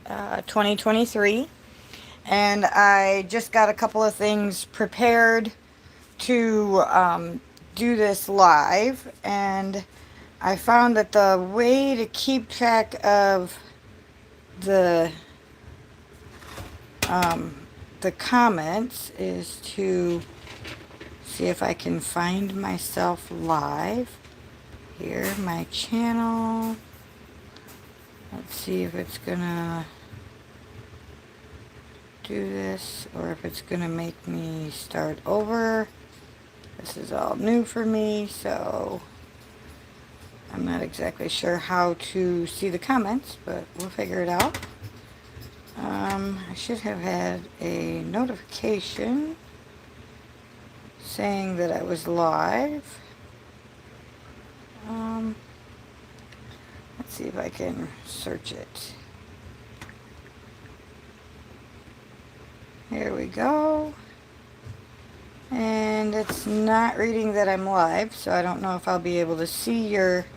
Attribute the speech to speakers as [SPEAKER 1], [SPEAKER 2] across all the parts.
[SPEAKER 1] 2023. And I just got a couple of things prepared to do this live. And I found that the way to keep track of the the comments is to see if I can find myself live here, my channel. Let's see if it's gonna do this or if it's gonna make me start over. This is all new for me, so I'm not exactly sure how to see the comments, but we'll figure it out. I should have had a notification saying that I was live. Let's see if I can search it. Here we go. And it's not reading that I'm live, so I don't know if I'll be able to see your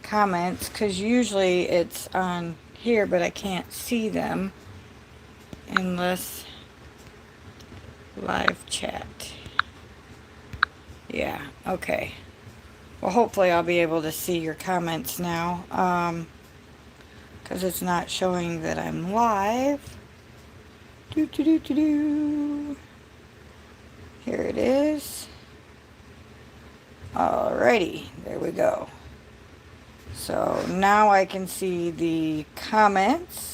[SPEAKER 1] comments, because usually it's on here, but I can't see them unless live chat. Yeah, okay. Well, hopefully I'll be able to see your comments now, because it's not showing that I'm live. Here it is. Alrighty, there we go. So now I can see the comments.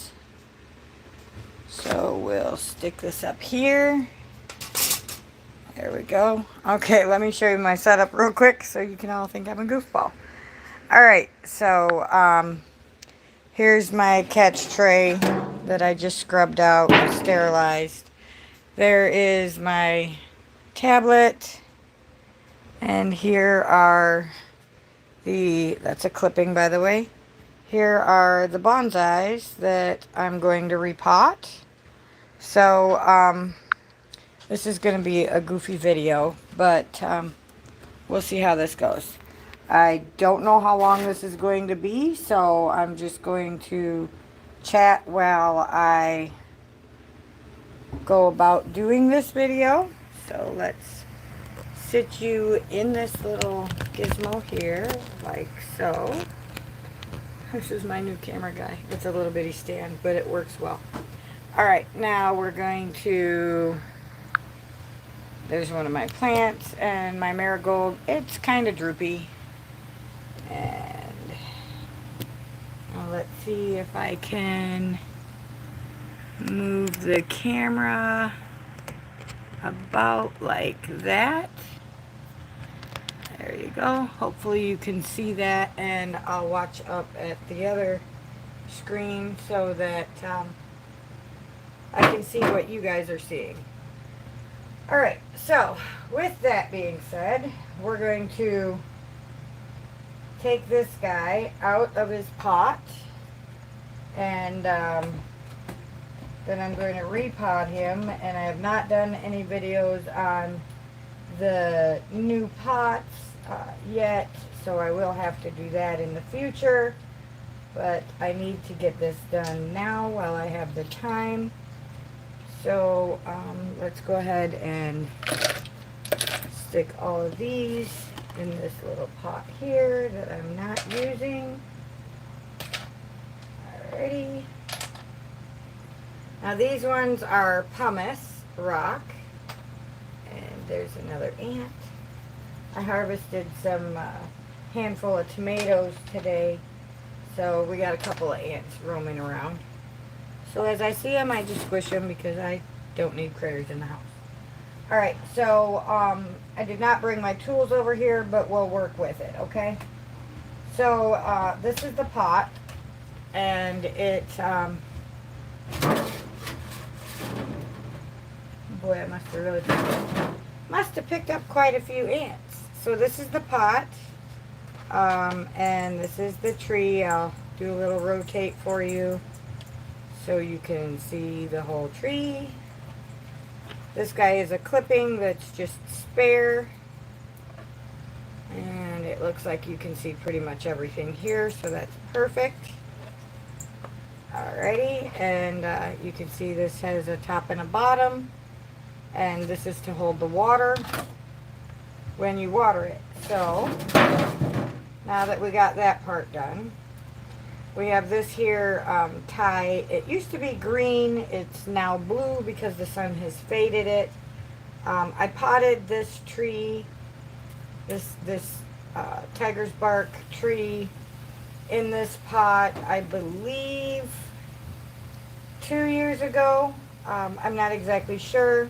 [SPEAKER 1] So we'll stick this up here. There we go. Okay, let me show you my setup real quick so you can all think I'm a goofball. Alright, so here's my catch tray that I just scrubbed out and sterilized. There is my tablet, and here are that's a clipping, by the way. Here are the bonsais that I'm going to repot. So this is going to be a goofy video, but we'll see how this goes. I don't know how long this is going to be, so I'm just going to chat while I go about doing this video. So let's sit you in this little gizmo here, like so. This is my new camera guy. It's a little bitty stand, but it works well. Alright, now we're going to... There's one of my plants, and my marigold, it's kind of droopy. And let's see if I can move the camera about like that. There you go. Hopefully you can see that, and I'll watch up at the other screen so that I can see what you guys are seeing. Alright, so with that being said, we're going to take this guy out of his pot, and then I'm going to repot him. And I have not done any videos on the new pots yet, so I will have to do that in the future, but I need to get this done now while I have the time. So let's go ahead and stick all of these in this little pot here that I'm not using. Alrighty. Now these ones are pumice rock. And there's another ant. I harvested some handful of tomatoes today, so we got a couple of ants roaming around. So as I see them, I just squish them because I don't need critters in the house. Alright, so I did not bring my tools over here, but we'll work with it, okay? So this is the pot, and it, boy, I must have picked up quite a few ants. So this is the pot, and this is the tree. I'll do a little rotate for you so you can see the whole tree. This guy is a clipping that's just spare, and it looks like you can see pretty much everything here, so that's perfect. Alrighty, and you can see this has a top and a bottom, and this is to hold the water when you water it. So now that we got that part done, we have this here tie. It used to be green, it's now blue because the sun has faded it. I potted this tree, this Tigers Bark tree, in this pot, I believe 2 years ago. I'm not exactly sure.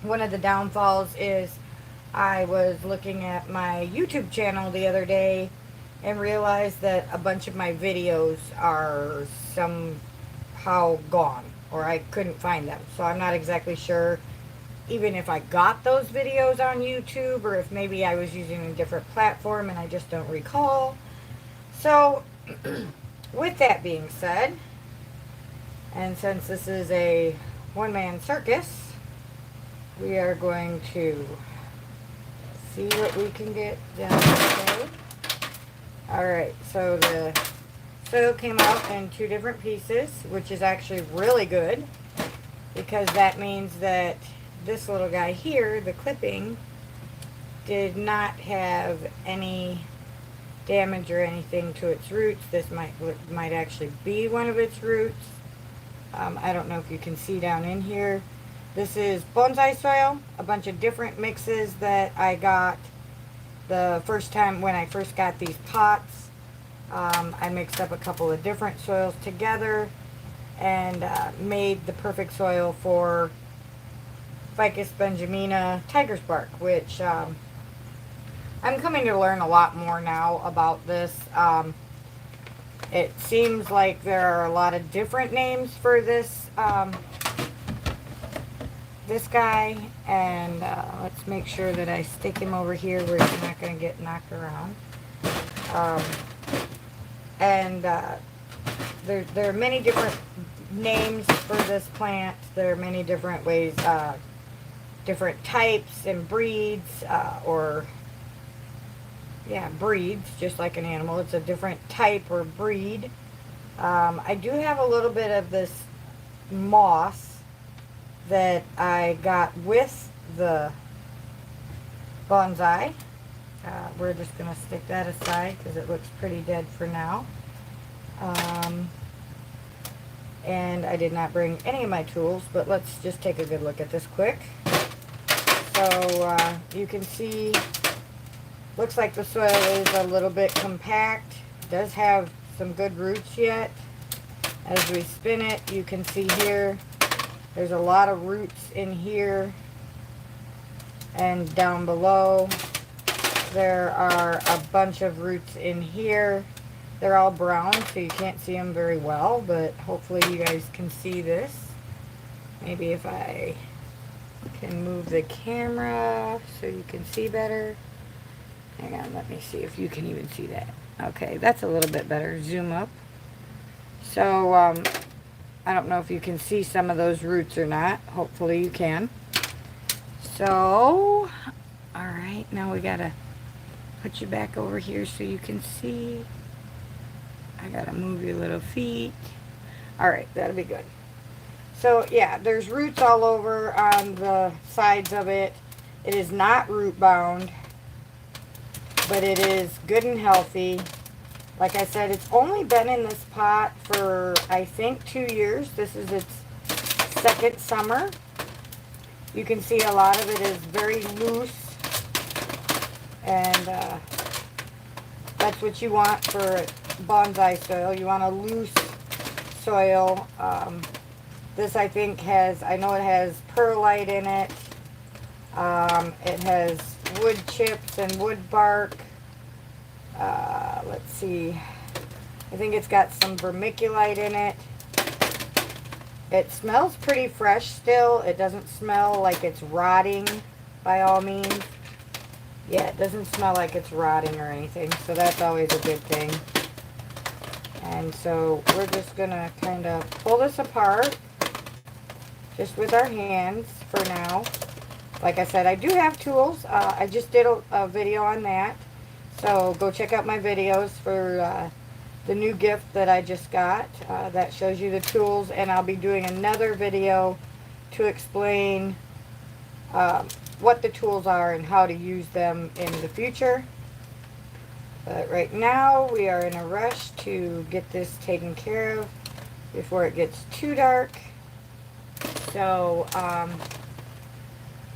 [SPEAKER 1] One of the downfalls is I was looking at my YouTube channel the other day and realized that a bunch of my videos are somehow gone, or I couldn't find them. So I'm not exactly sure even if I got those videos on YouTube, or if maybe I was using a different platform and I just don't recall. So, with that being said, and since this is a one-man circus, we are going to see what we can get done today. Alright, so the soil came out in 2 different pieces, which is actually really good, because that means that this little guy here, the clipping, did not have any damage or anything to its roots. This might actually be one of its roots. I don't know if you can see down in here. This is bonsai soil, a bunch of different mixes that I got the first time when I first got these pots. I mixed up a couple of different soils together and made the perfect soil for Ficus benjamina Tigers Bark, which I'm coming to learn a lot more now about this. It seems like there are a lot of different names for this this guy, and let's make sure that I stick him over here where he's not going to get knocked around. There are many different names for this plant. There are many different ways, different types and breeds, breeds, just like an animal. It's a different type or breed. I do have a little bit of this moss that I got with the bonsai. We're just going to stick that aside because it looks pretty dead for now. And I did not bring any of my tools, but let's just take a good look at this quick. So you can see, looks like the soil is a little bit compact. It does have some good roots yet. As we spin it, you can see here, there's a lot of roots in here and down below. There are a bunch of roots in here. They're all brown, so you can't see them very well, but hopefully you guys can see this. Maybe if I can move the camera so you can see better. Hang on, let me see if you can even see that. Okay, that's a little bit better. Zoom up. So, I don't know if you can see some of those roots or not. Hopefully you can. So, alright, now we gotta put you back over here so you can see. I gotta move your little feet. Alright, that'll be good. So, yeah, there's roots all over on the sides of it. It is not root bound, but it is good and healthy. Like I said, it's only been in this pot for, I think, 2 years. This is its second summer. You can see a lot of it is very loose. And that's what you want for bonsai soil. You want a loose soil. This, I think, has, I know it has perlite in it. It has wood chips and wood bark. Let's see. I think it's got some vermiculite in it. It smells pretty fresh still. It doesn't smell like it's rotting by all means. Yeah, it doesn't smell like it's rotting or anything, so that's always a good thing. And so we're just going to kind of pull this apart just with our hands for now. Like I said, I do have tools. I just did a video on that. So go check out my videos for the new gift that I just got that shows you the tools, and I'll be doing another video to explain what the tools are and how to use them in the future. But right now we are in a rush to get this taken care of before it gets too dark. So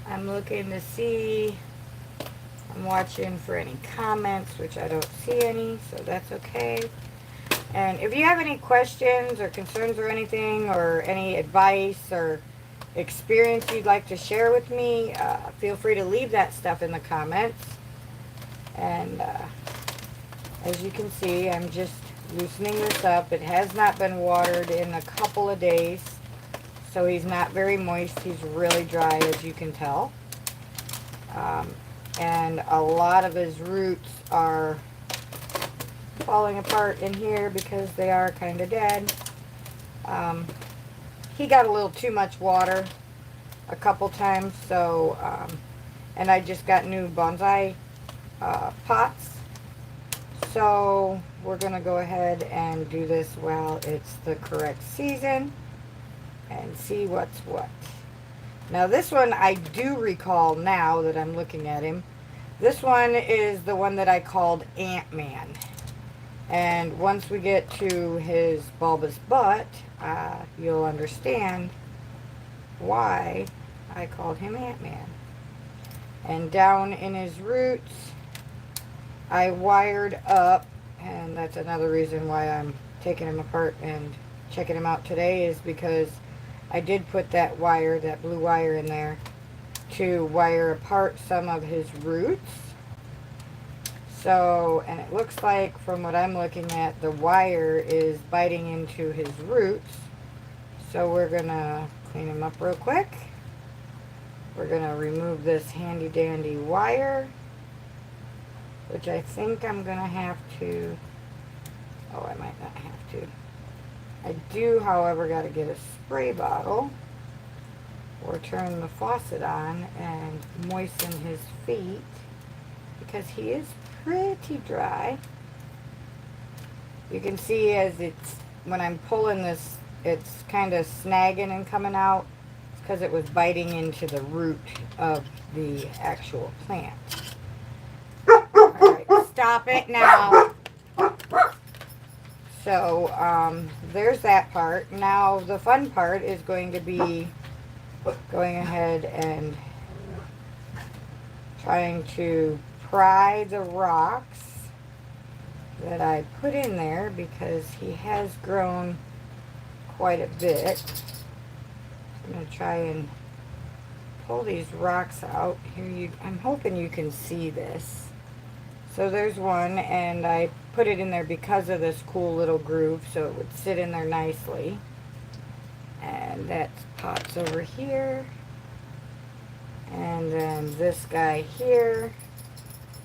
[SPEAKER 1] I'm looking to see, I'm watching for any comments, which I don't see any, so that's okay. And if you have any questions or concerns or anything, or any advice or experience you'd like to share with me, feel free to leave that stuff in the comments. And as you can see, I'm just loosening this up. It has not been watered in a couple of days, so he's not very moist. He's really dry, as you can tell. And a lot of his roots are falling apart in here because they are kind of dead. He got a little too much water a couple times, so and I just got new bonsai pots, so we're gonna go ahead and do this while it's the correct season and see what's what. Now this one I do recall, now that I'm looking at him. This one is the one that I called Ant-Man. And once we get to his bulbous butt, you'll understand why I called him Ant-Man. And down in his roots, I wired up, and that's another reason why I'm taking him apart and checking him out today, is because I did put that wire, that blue wire in there, to wire apart some of his roots. So, and it looks like from what I'm looking at, the wire is biting into his roots. So we're gonna clean him up real quick. We're gonna remove this handy dandy wire, which I think I'm gonna have to, oh, I might not have to. I do, however, gotta get a spray bottle or turn the faucet on and moisten his feet, because he is pretty dry. You can see as it's, when I'm pulling this, it's kind of snagging and coming out. It's because it was biting into the root of the actual plant. Alright, stop it now. So, there's that part. Now, the fun part is going to be going ahead and trying to pry the rocks that I put in there, because he has grown quite a bit. I'm going to try and pull these rocks out. Here, I'm hoping you can see this. So there's one, and I put it in there because of this cool little groove, so it would sit in there nicely. And that pot's over here. And then this guy here,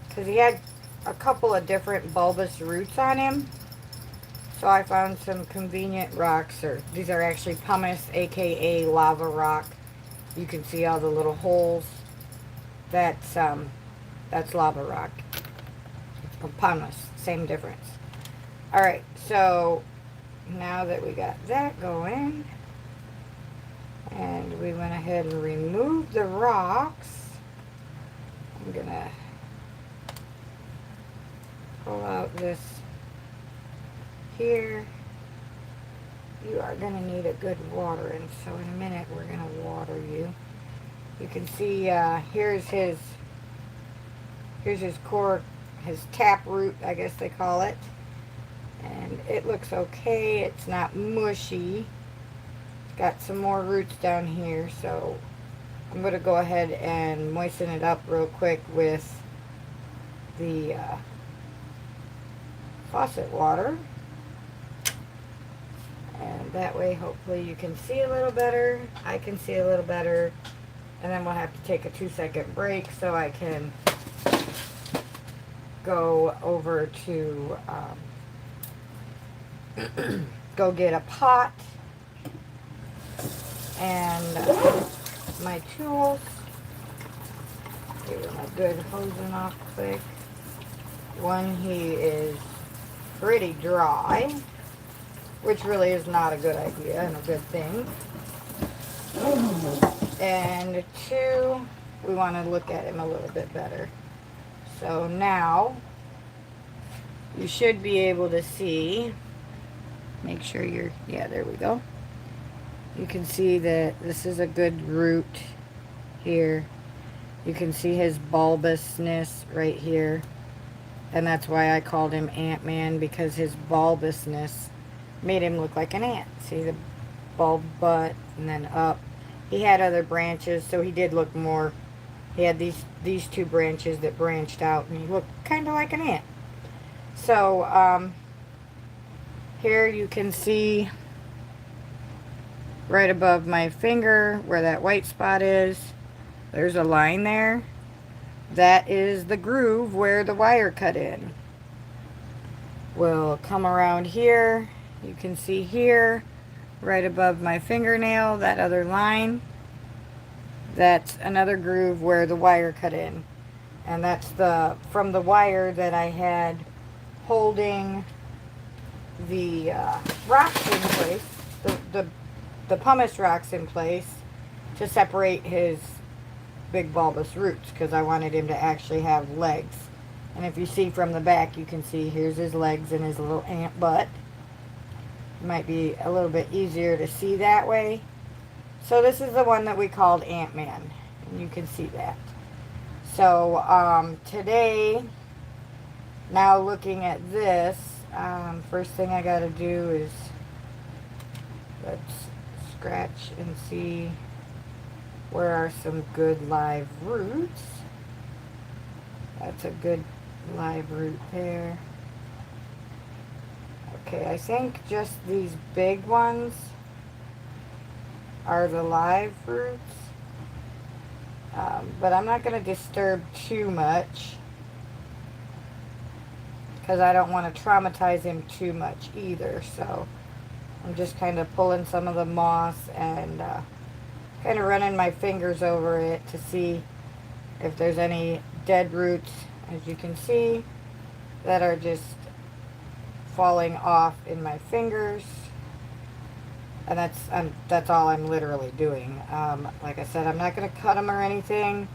[SPEAKER 1] because he had a couple of different bulbous roots on him. So I found some convenient rocks, or these are actually pumice, aka lava rock. You can see all the little holes. That's lava rock. Pumice, same difference. Alright, so now that we got that going, and we went ahead and removed the rocks, I'm gonna pull out this here. You are going to need a good watering, so in a minute we're going to water you. You can see here's his core, his tap root, I guess they call it. And it looks okay. It's not mushy. It's got some more roots down here, so I'm going to go ahead and moisten it up real quick with the faucet water. And that way, hopefully, you can see a little better. I can see a little better. And then we'll have to take a 2-second break so I can go over to go get a pot and my tools. Give him a good hosing off quick. One, he is pretty dry, which really is not a good idea and a good thing. And 2, we want to look at him a little bit better. So now you should be able to see, make sure you're, yeah, there we go. You can see that this is a good root here. You can see his bulbousness right here. And that's why I called him Ant-Man, because his bulbousness made him look like an ant. See the bulb butt and then up. He had other branches, so he did look more. He had these 2 branches that branched out, and he looked kind of like an ant. So here you can see right above my finger where that white spot is. There's a line there. That is the groove where the wire cut in. We'll come around here. You can see here, right above my fingernail, that other line. That's another groove where the wire cut in. And that's from the wire that I had holding the rocks in place, the pumice rocks in place to separate his big bulbous roots, because I wanted him to actually have legs. And if you see from the back, you can see here's his legs and his little ant butt. It might be a little bit easier to see that way. So this is the one that we called Ant-Man, and you can see that. So today, now looking at this, first thing I got to do is, let's scratch and see where are some good live roots. That's a good live root there. Okay, I think just these big ones are the live roots. But I'm not going to disturb too much, because I don't want to traumatize him too much either. So I'm just kind of pulling some of the moss and kind of running my fingers over it to see if there's any dead roots, as you can see, that are just falling off in my fingers. And that's all I'm literally doing. Like I said, I'm not going to cut them or anything.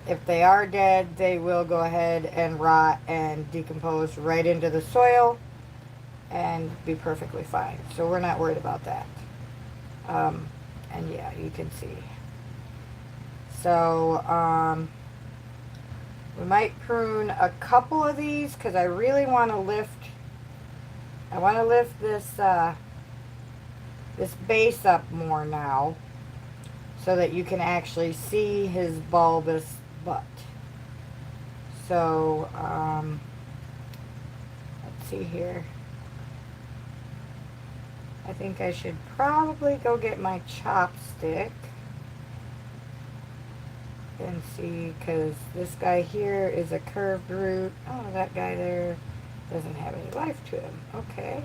[SPEAKER 1] If they are dead, they will go ahead and rot and decompose right into the soil and be perfectly fine. So we're not worried about that. And yeah, you can see. So we might prune a couple of these, because I really want to lift. I want to lift this this base up more now, so that you can actually see his bulbous butt. So let's see here. I think I should probably go get my chopstick and see, because this guy here is a curved root. Oh, that guy there doesn't have any life to him. Okay.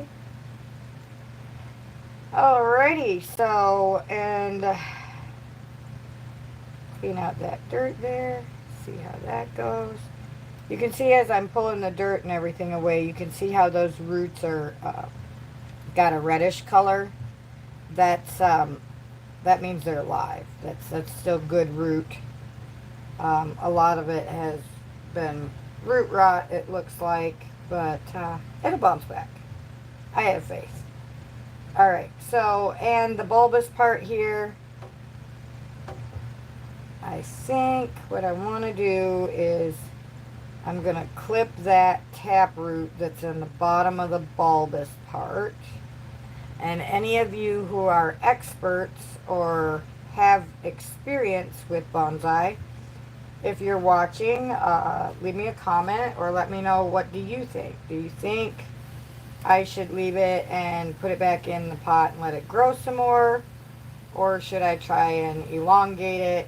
[SPEAKER 1] Alrighty, so, and clean out that dirt there. See how that goes. You can see as I'm pulling the dirt and everything away, you can see how those roots are got a reddish color. That's that means they're alive. That's still good root. A lot of it has been root rot, it looks like, but it'll bounce back. I have faith. Alright, so, and the bulbous part here, I think what I want to do is I'm going to clip that taproot that's in the bottom of the bulbous part. And any of you who are experts or have experience with bonsai, if you're watching, leave me a comment or let me know, what do you think? Do you think I should leave it and put it back in the pot and let it grow some more? Or should I try and elongate it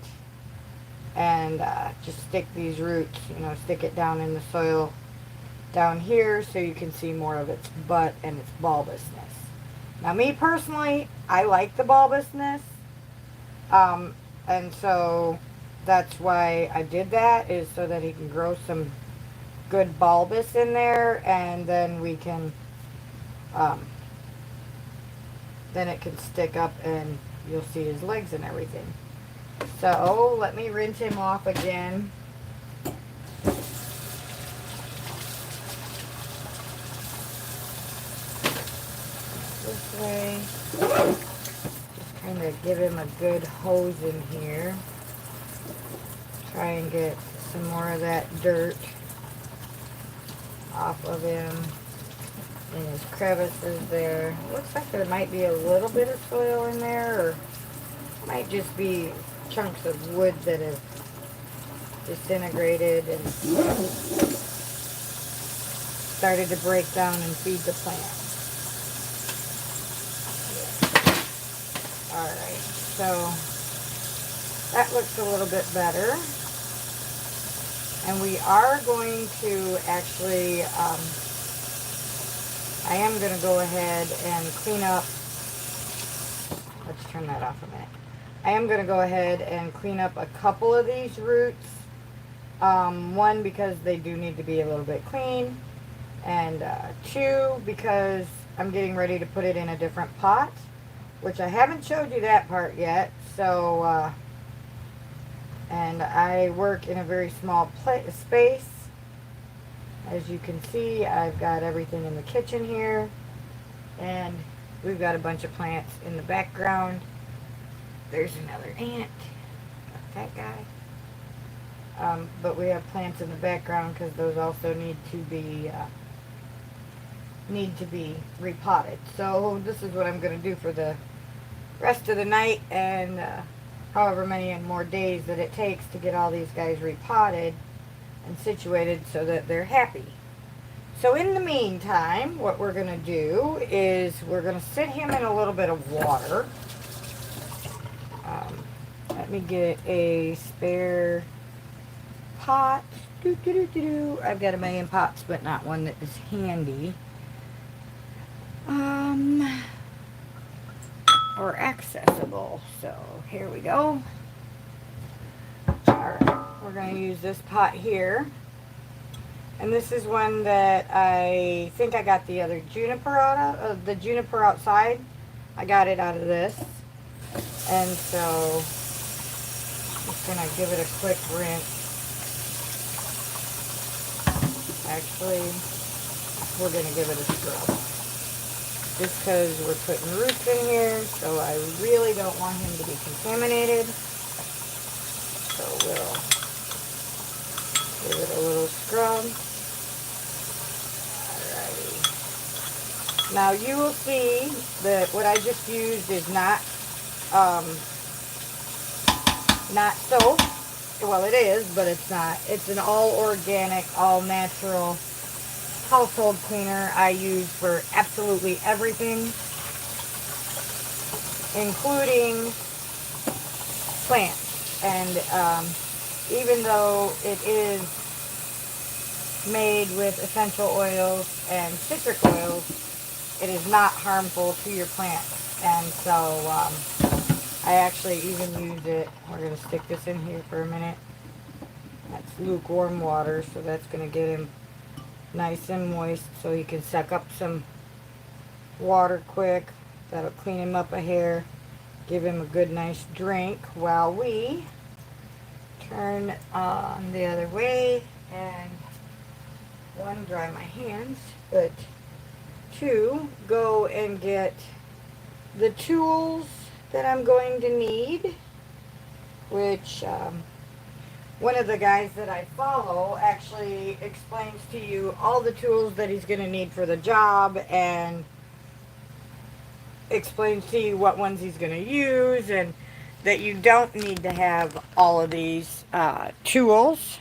[SPEAKER 1] and just stick these roots, stick it down in the soil down here so you can see more of its butt and its bulbousness. Now, me personally, I like the bulbousness, and so that's why I did that, is so that he can grow some good bulbous in there, and then we can, um, then it can stick up and you'll see his legs and everything. So let me rinse him off again. This way. Just kind of give him a good hose in here. Try and get some more of that dirt off of him in his crevices there. Looks like there might be a little bit of soil in there, or might just be chunks of wood that have disintegrated and started to break down and feed the plant. Yeah. Alright, so that looks a little bit better. And we are going to actually, I am going to go ahead and clean up. Let's turn that off a minute. I am going to go ahead and clean up a couple of these roots. One, because they do need to be a little bit clean. And two, because I'm getting ready to put it in a different pot, which I haven't showed you that part yet. So, and I work in a very small space. As you can see, I've got everything in the kitchen here, and we've got a bunch of plants in the background. There's another ant, that guy. But we have plants in the background because those also need to be repotted. So this is what I'm going to do for the rest of the night, and however many more days that it takes to get all these guys repotted and situated so that they're happy. So in the meantime, what we're going to do is we're going to sit him in a little bit of water. Let me get a spare pot. I've got a million pots, but not one that is handy. Or accessible. So here we go. Alright, we're going to use this pot here. And this is one that I think I got the other juniper out of, the juniper outside. I got it out of this. And so, just going to give it a quick rinse. Actually, we're going to give it a scrub. Just because we're putting roots in here, so I really don't want him to be contaminated. So we'll give it a little scrub. Alrighty. Now you will see that what I just used is not soap. Well, it is, but it's not. It's an all organic, all natural household cleaner I use for absolutely everything, including plants. And even though it is made with essential oils and citric oils, it is not harmful to your plants. And so I actually even use it. We're going to stick this in here for a minute. That's lukewarm water, so that's going to get him nice and moist so he can suck up some water quick. That'll clean him up a hair, give him a good nice drink while we turn on the other way and one, dry my hands, but two, go and get the tools that I'm going to need, which one of the guys that I follow actually explains to you all the tools that he's going to need for the job, and explains to you what ones he's going to use, and that you don't need to have all of these tools.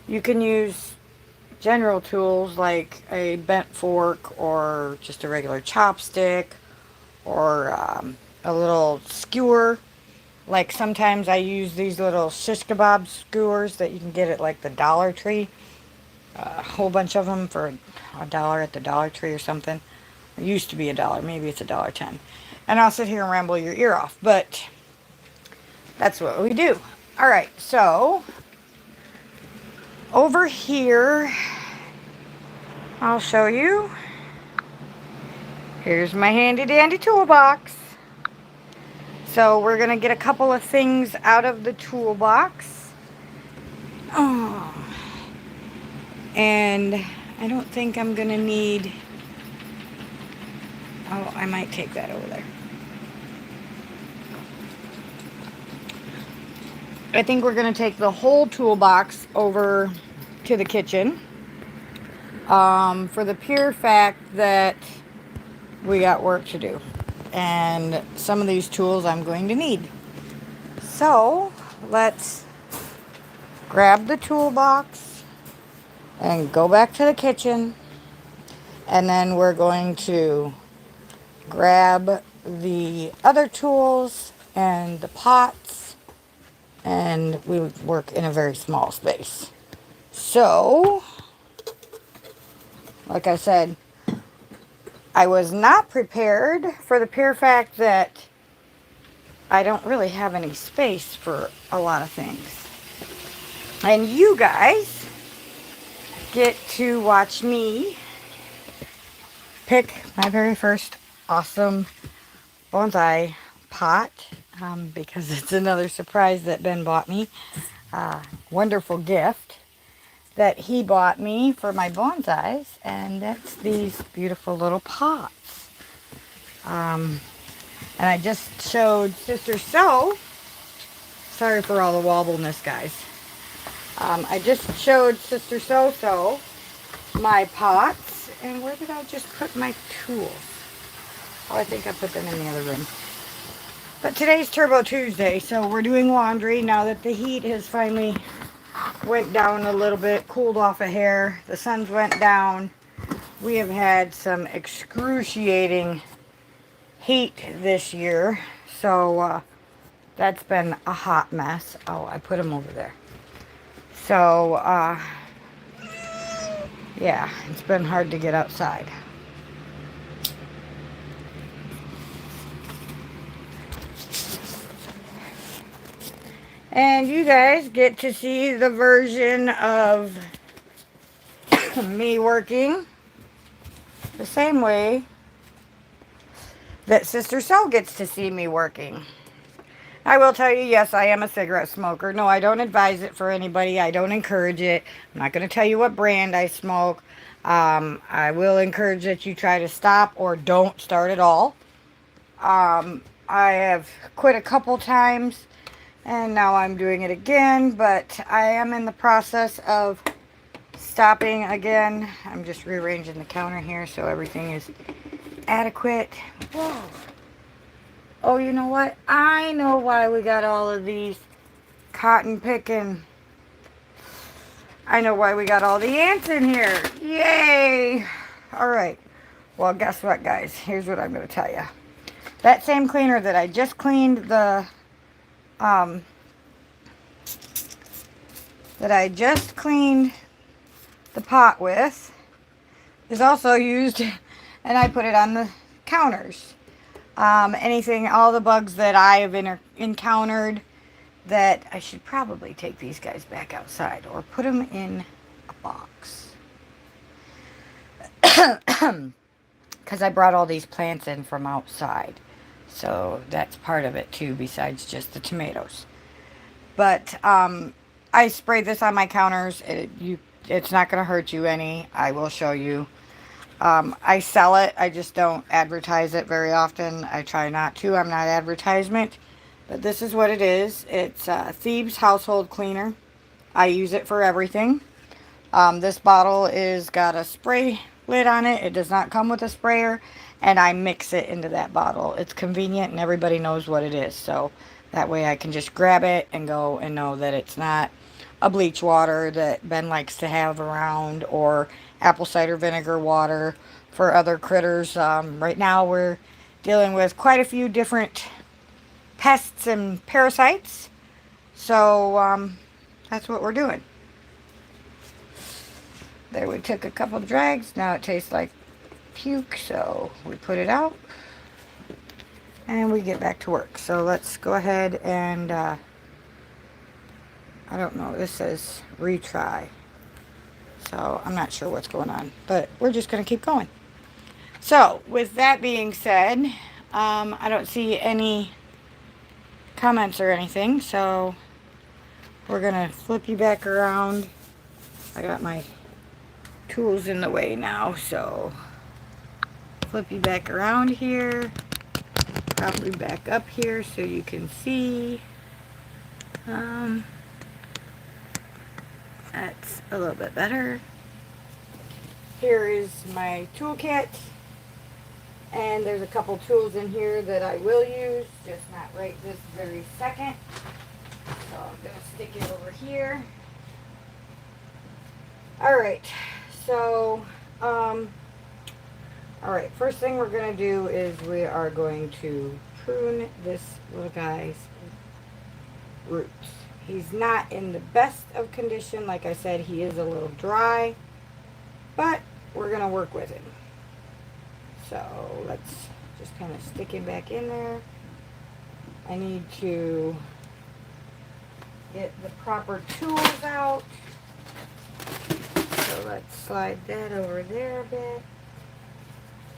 [SPEAKER 1] You can use general tools like a bent fork or just a regular chopstick or a little skewer. Like sometimes I use these little shish kebab skewers that you can get at like the Dollar Tree. A whole bunch of them for $1 at the Dollar Tree or something. It used to be $1, maybe it's $1.10. And I'll sit here and ramble your ear off, but that's what we do. Alright, so over here, I'll show you. Here's my handy dandy toolbox. So we're going to get a couple of things out of the toolbox. Oh. And I don't think I'm going to need... Oh, I might take that over there. I think we're going to take the whole toolbox over to the kitchen. For the pure fact that we got work to do. And some of these tools I'm going to need. So, let's grab the toolbox and go back to the kitchen. And then we're going to grab the other tools and the pots. And we work in a very small space. So, like I said, I was not prepared for the pure fact that I don't really have any space for a lot of things. And you guys get to watch me pick my very first awesome bonsai pot because it's another surprise that Ben bought me. Wonderful gift that he bought me for my bonsais, and that's these beautiful little pots. And I just showed Sister So. Sorry for all the wobbleness, guys. I just showed Sister So my pots. And where did I just put my tools? Oh, I think I put them in the other room. But today's Turbo Tuesday, so we're doing laundry now that the heat has finally went down a little bit, cooled off a hair. The sun's went down. We have had some excruciating heat this year, so that's been a hot mess. Oh, I put them over there. So, yeah, it's been hard to get outside. And you guys get to see the version of me working the same way that Sister So gets to see me working. I will tell you, yes, I am a cigarette smoker. No, I don't advise it for anybody. I don't encourage it. I'm not going to tell you what brand I smoke. I will encourage that you try to stop or don't start at all. I have quit a couple times. And now I'm doing it again, but I am in the process of stopping again. I'm just rearranging the counter here so everything is adequate. Whoa. Oh, you know what? I know why we got all of these cotton picking. I know why we got all the ants in here. Yay! Alright. Well, guess what, guys? Here's what I'm going to tell you. That same cleaner that I just cleaned the pot with is also used, and I put it on the counters. All the bugs that I have encountered, that I should probably take these guys back outside or put them in a box. Because I brought all these plants in from outside. So that's part of it too, besides just the tomatoes. But I sprayed this on my counters. It's not going to hurt you any. I will show you. I sell it. I just don't advertise it very often. I try not to. I'm not advertisement. But this is what it is. It's Thieves Household Cleaner. I use it for everything. This bottle is got a spray lid on it. It does not come with a sprayer. And I mix it into that bottle. It's convenient and everybody knows what it is. So that way I can just grab it and go and know that it's not a bleach water that Ben likes to have around, or apple cider vinegar water for other critters. Right now we're dealing with quite a few different pests and parasites. So that's what we're doing. There, we took a couple of drags. Now it tastes like puke, so we put it out and we get back to work. So let's go ahead and I don't know, this says retry. So I'm not sure what's going on, but we're just going to keep going. So with that being said, I don't see any comments or anything, so we're going to flip you back around. I got my tools in the way now, so flip you back around here, probably back up here so you can see. That's a little bit better. Here is my toolkit, and there's a couple tools in here that I will use, just not right this very second. So I'm going to stick it over here. Alright, so, alright, first thing we're going to do is we are going to prune this little guy's roots. He's not in the best of condition. Like I said, he is a little dry, but we're going to work with him. So let's just kind of stick him back in there. I need to get the proper tools out. So let's slide that over there a bit.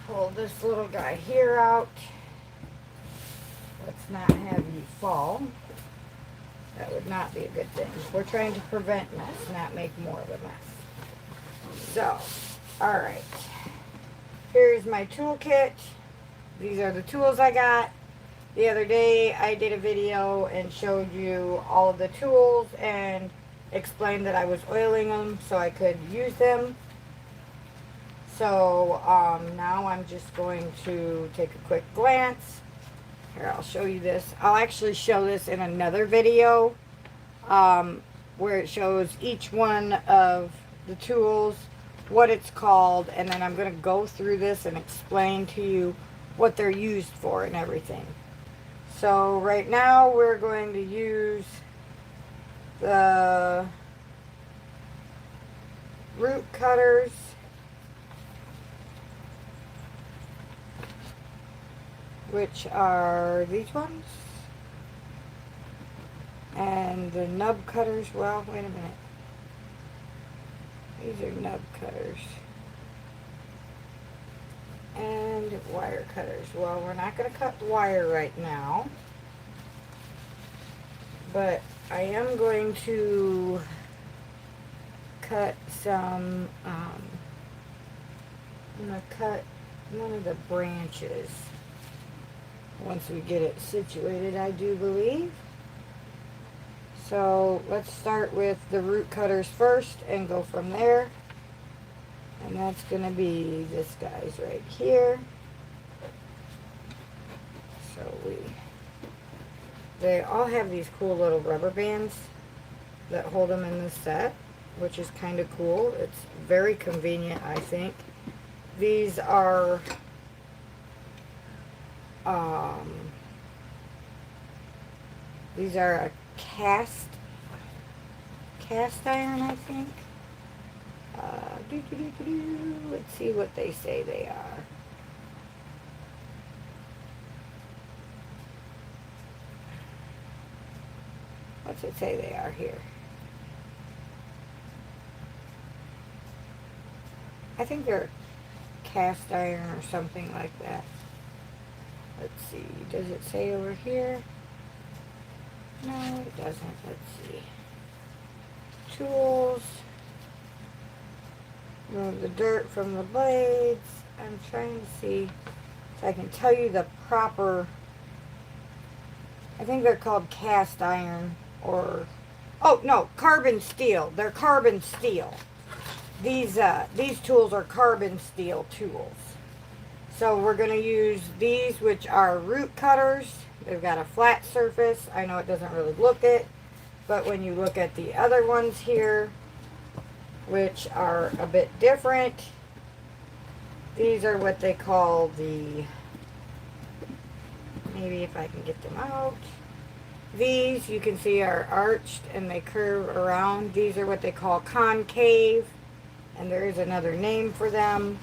[SPEAKER 1] Pull this little guy here out. Let's not have you fall. That would not be a good thing. We're trying to prevent mess, not make more of a mess. So, alright. Here's my toolkit. These are the tools I got. The other day I did a video and showed you all of the tools and explained that I was oiling them so I could use them. So now I'm just going to take a quick glance. Here, I'll show you this. I'll actually show this in another video where it shows each one of the tools, what it's called, and then I'm going to go through this and explain to you what they're used for and everything. So right now we're going to use the root cutters. Which are these ones. And the nub cutters, well, wait a minute. These are nub cutters. And wire cutters. Well, we're not going to cut wire right now. But I am going to cut some, I'm going to cut one of the branches. Once we get it situated, I do believe. So let's start with the root cutters first and go from there. And that's going to be this guy's right here. So they all have these cool little rubber bands that hold them in this set, which is kind of cool. It's very convenient, I think. These are a cast iron, I think. Let's see what they say they are. What's it say they are here? I think they're cast iron or something like that. Let's see, does it say over here? No, it doesn't. Let's see. Tools. Remove the dirt from the blades. I'm trying to see if I can tell you the proper, I think they're called cast iron or, oh no, carbon steel. They're carbon steel. These tools are carbon steel tools. So we're going to use these, which are root cutters. They've got a flat surface. I know it doesn't really look it, but when you look at the other ones here, which are a bit different, these are what they call the, maybe if I can get them out, these you can see are arched and they curve around. These are what they call concave, and there is another name for them.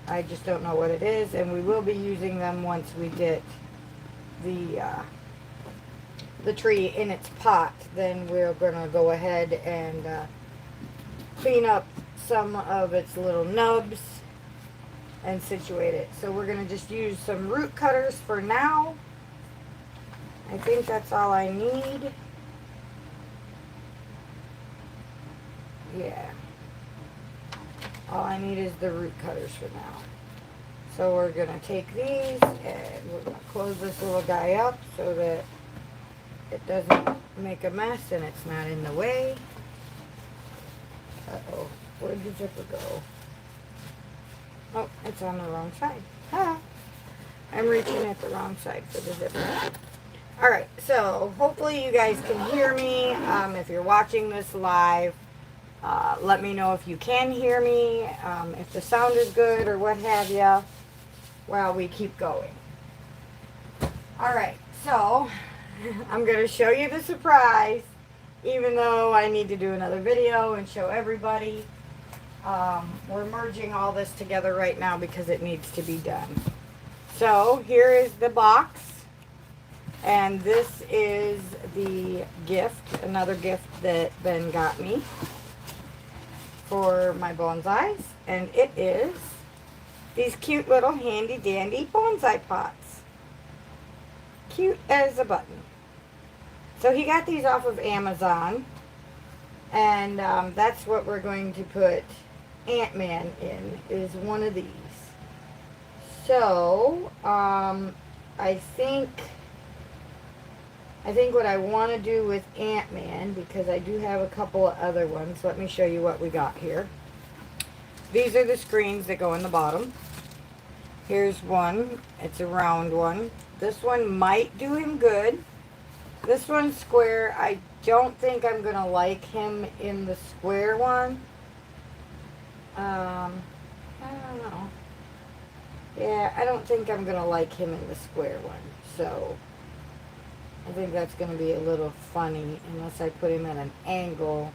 [SPEAKER 1] I just don't know what it is, and we will be using them once we get the tree in its pot. Then we're going to go ahead and clean up some of its little nubs and situate it. So we're going to just use some root cutters for now. I think that's all I need. Yeah. All I need is the root cutters for now. So we're going to take these and we're going to close this little guy up so that it doesn't make a mess and it's not in the way. Uh-oh, where'd the zipper go? Oh, it's on the wrong side. Ha! I'm reaching at the wrong side for the zipper. Alright, so hopefully you guys can hear me. If you're watching this live, let me know if you can hear me, if the sound is good or what have you, while we keep going. Alright, so I'm going to show you the surprise, even though I need to do another video and show everybody. We're merging all this together right now because it needs to be done. So here is the box, and this is the gift, another gift that Ben got me for my bonsais, and it is these cute little handy dandy bonsai pots. Cute as a button. So he got these off of Amazon, and that's what we're going to put Ant-Man in, is one of these. So I think what I want to do with Ant-Man, because I do have a couple of other ones, let me show you what we got here. These are the screens that go in the bottom. Here's one. It's a round one. This one might do him good. This one's square. I don't think I'm going to like him in the square one. I don't know. Yeah, I don't think I'm going to like him in the square one. So I think that's going to be a little funny unless I put him at an angle,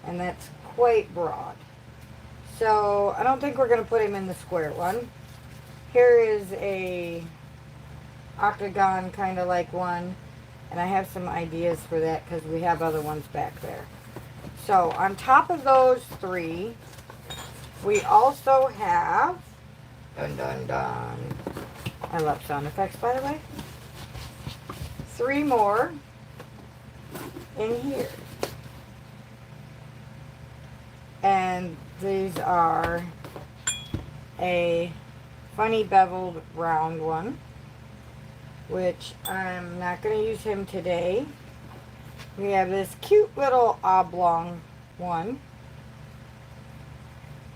[SPEAKER 1] and that's quite broad. So I don't think we're going to put him in the square one. Here is a octagon kind of like one, and I have some ideas for that because we have other ones back there. So on top of those three, we also have, dun dun dun, I love sound effects by the way, 3 more in here. And these are a funny beveled round one, which I'm not going to use him today. We have this cute little oblong one,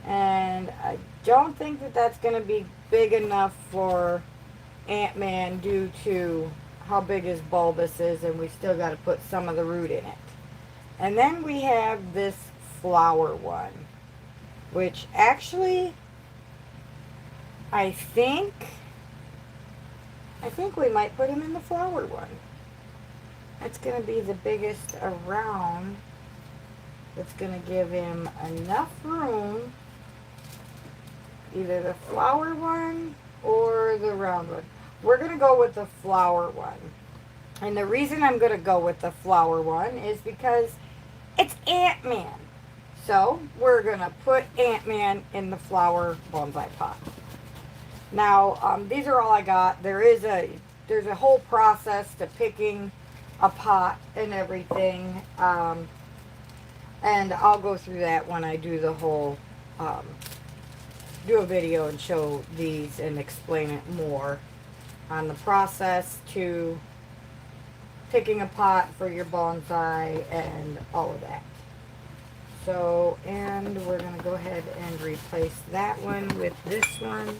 [SPEAKER 1] and I don't think that that's going to be big enough for Ant-Man due to how big his bulbous is, and we still got to put some of the root in it. And then we have this flower one, which actually I think we might put him in the flower one. That's going to be the biggest around. That's going to give him enough room, either the flower one or the round one. We're going to go with the flower one. And the reason I'm going to go with the flower one is because it's Ant-Man. So we're going to put Ant-Man in the flower bonsai pot. Now, these are all I got. There's a whole process to picking a pot and everything. And I'll go through that when I do the whole, do a video and show these and explain it more on the process to picking a pot for your bonsai and all of that. So, and we're going to go ahead and replace that one with this one,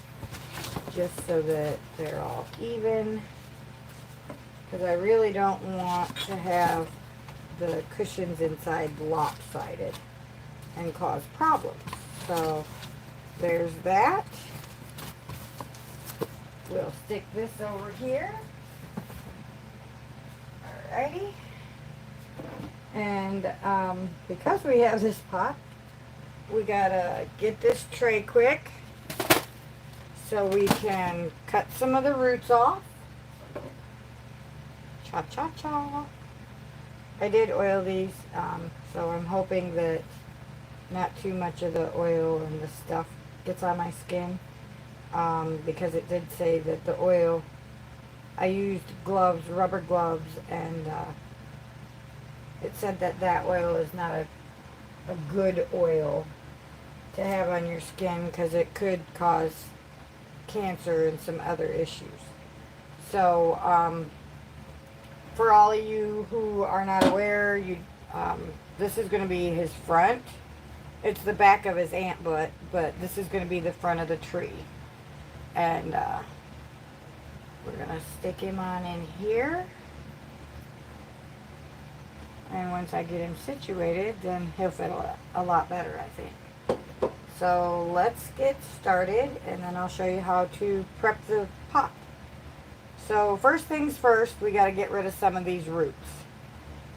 [SPEAKER 1] just so that they're all even, because I really don't want to have the cushions inside lopsided and cause problems. So there's that. We'll stick this over here. Alrighty. And because we have this pot, we gotta get this tray quick so we can cut some of the roots off. Cha-cha-cha. I did oil these, so I'm hoping that not too much of the oil and the stuff gets on my skin, because it did say that the oil, I used gloves, rubber gloves, and it said that that oil is not a good oil to have on your skin because it could cause cancer and some other issues. So for all of you who are not aware, this is going to be his front. It's the back of his ant butt, but this is going to be the front of the tree. And we're going to stick him on in here. And once I get him situated, then he'll fit a lot better, I think. So let's get started, and then I'll show you how to prep the pot. So first things first, we got to get rid of some of these roots.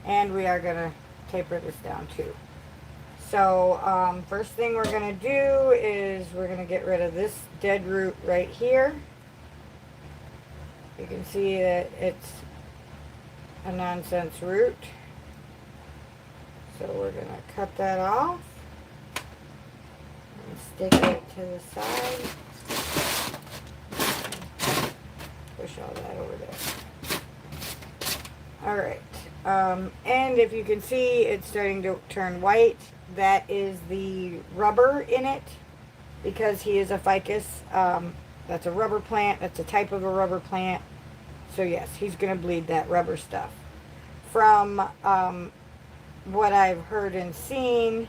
[SPEAKER 1] And we are going to taper this down too. So first thing we're going to do is we're going to get rid of this dead root right here. You can see that it's a nonsense root. So we're going to cut that off and stick it to the side. Push all that over there. Alright, and if you can see, it's starting to turn white. That is the rubber in it, because he is a ficus. That's a rubber plant. That's a type of a rubber plant. So yes, he's going to bleed that rubber stuff. From what I've heard and seen,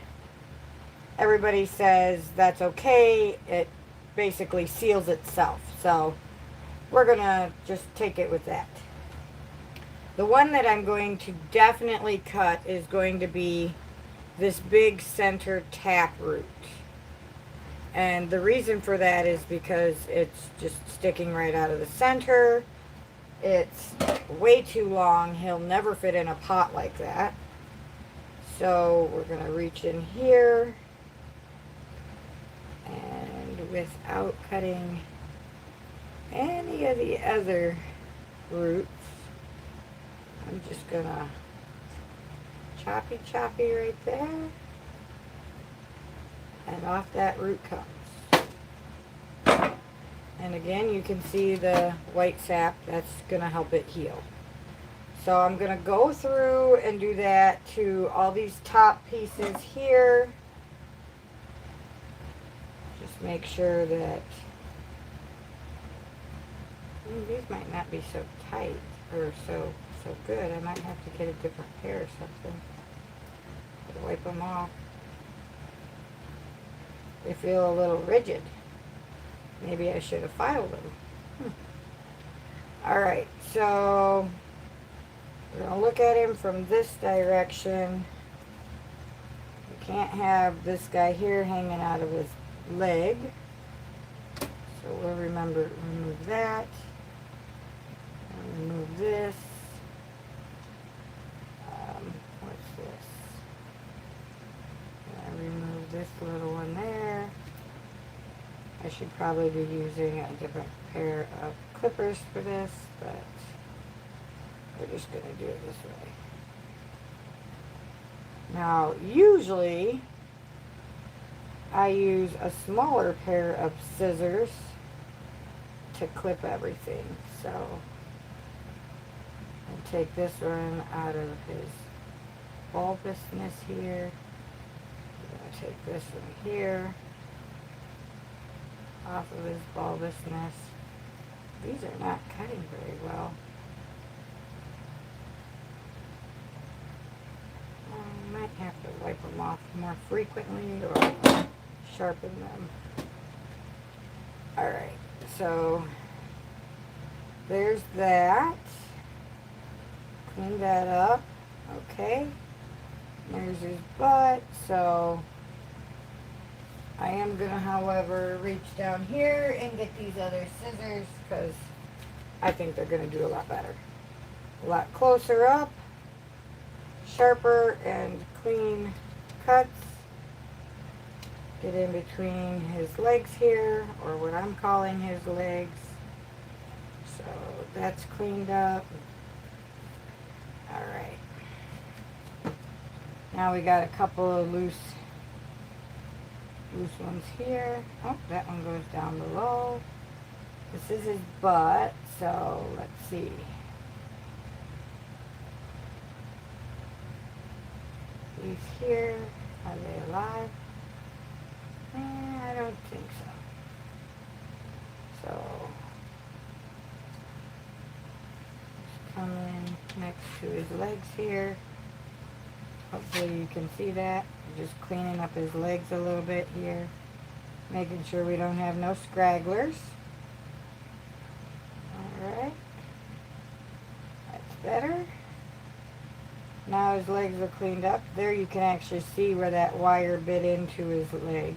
[SPEAKER 1] everybody says that's okay. It basically seals itself. So we're going to just take it with that. The one that I'm going to definitely cut is going to be this big center tap root. And the reason for that is because it's just sticking right out of the center. It's way too long. He'll never fit in a pot like that. So we're going to reach in here, and without cutting any of the other roots, I'm just going to choppy right there, and off that root comes. And again, you can see the white sap. That's going to help it heal. So I'm going to go through and do that to all these top pieces here. Just make sure that these might not be so tight or so good. I might have to get a different pair or something to wipe them off. They feel a little rigid. Maybe I should have filed them. Alright, so we're going to look at him from this direction. You can't have this guy here hanging out of his leg. So we'll remove that. And remove this. What's this? I remove this little one there. I should probably be using a different pair of clippers for this, but we're just going to do it this way. Now, usually, I use a smaller pair of scissors to clip everything. So, I'll take this one out of his bulbousness here. I'm going to take this one here off of his bulbousness. These are not cutting very well. I might have to wipe them off more frequently or sharpen them. Alright, so there's that. Clean that up. Okay. There's his butt. So I am going to, however, reach down here and get these other scissors because I think they're going to do a lot better. A lot closer up, sharper and clean cuts. Get in between his legs here, or what I'm calling his legs. So that's cleaned up. Alright. Now we got a couple of loose Loose ones here. Oh, that one goes down below. This is his butt, so let's see. These here, are they alive? I don't think so. So, just come in next to his legs here. Hopefully you can see that. Just cleaning up his legs a little bit here. Making sure we don't have no scragglers. Alright. That's better. Now his legs are cleaned up. There you can actually see where that wire bit into his leg.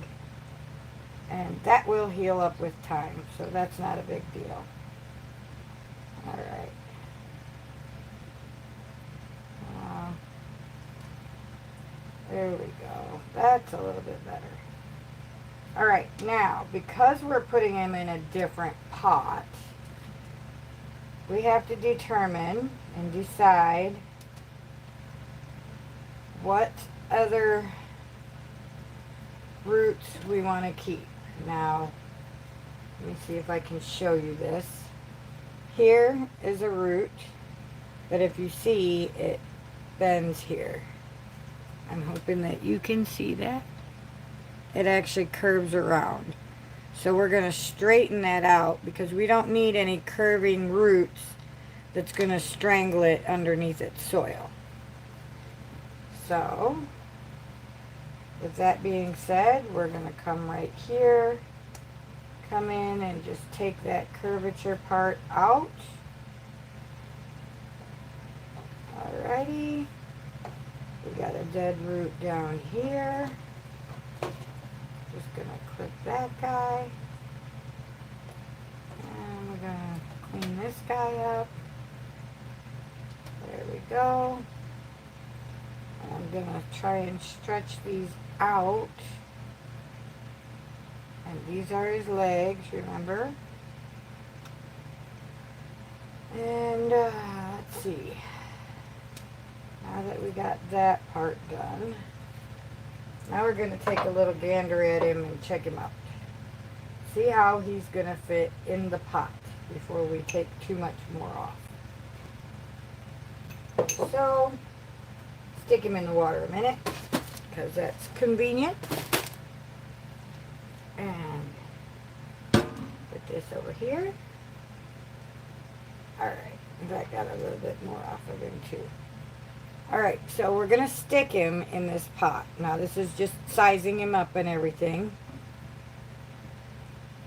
[SPEAKER 1] And that will heal up with time, so that's not a big deal. Alright. There we go. That's a little bit better. Alright, now, because we're putting him in a different pot, we have to determine and decide what other roots we want to keep. Now, let me see if I can show you this. Here is a root, but if you see, it bends here. I'm hoping that you can see that. It actually curves around. So we're going to straighten that out because we don't need any curving roots that's going to strangle it underneath its soil. So, with that being said, we're going to come right here, come in and just take that curvature part out. Alrighty. We got a dead root down here. Just going to clip that guy. And we're going to clean this guy up. There we go. I'm going to try and stretch these out. And these are his legs, remember? And let's see. Now that we got that part done, now we're going to take a little gander at him and check him out. See how he's going to fit in the pot before we take too much more off. So, stick him in the water a minute, because that's convenient. And put this over here. Alright, that got a little bit more off of him too. Alright, so we're going to stick him in this pot. Now this is just sizing him up and everything.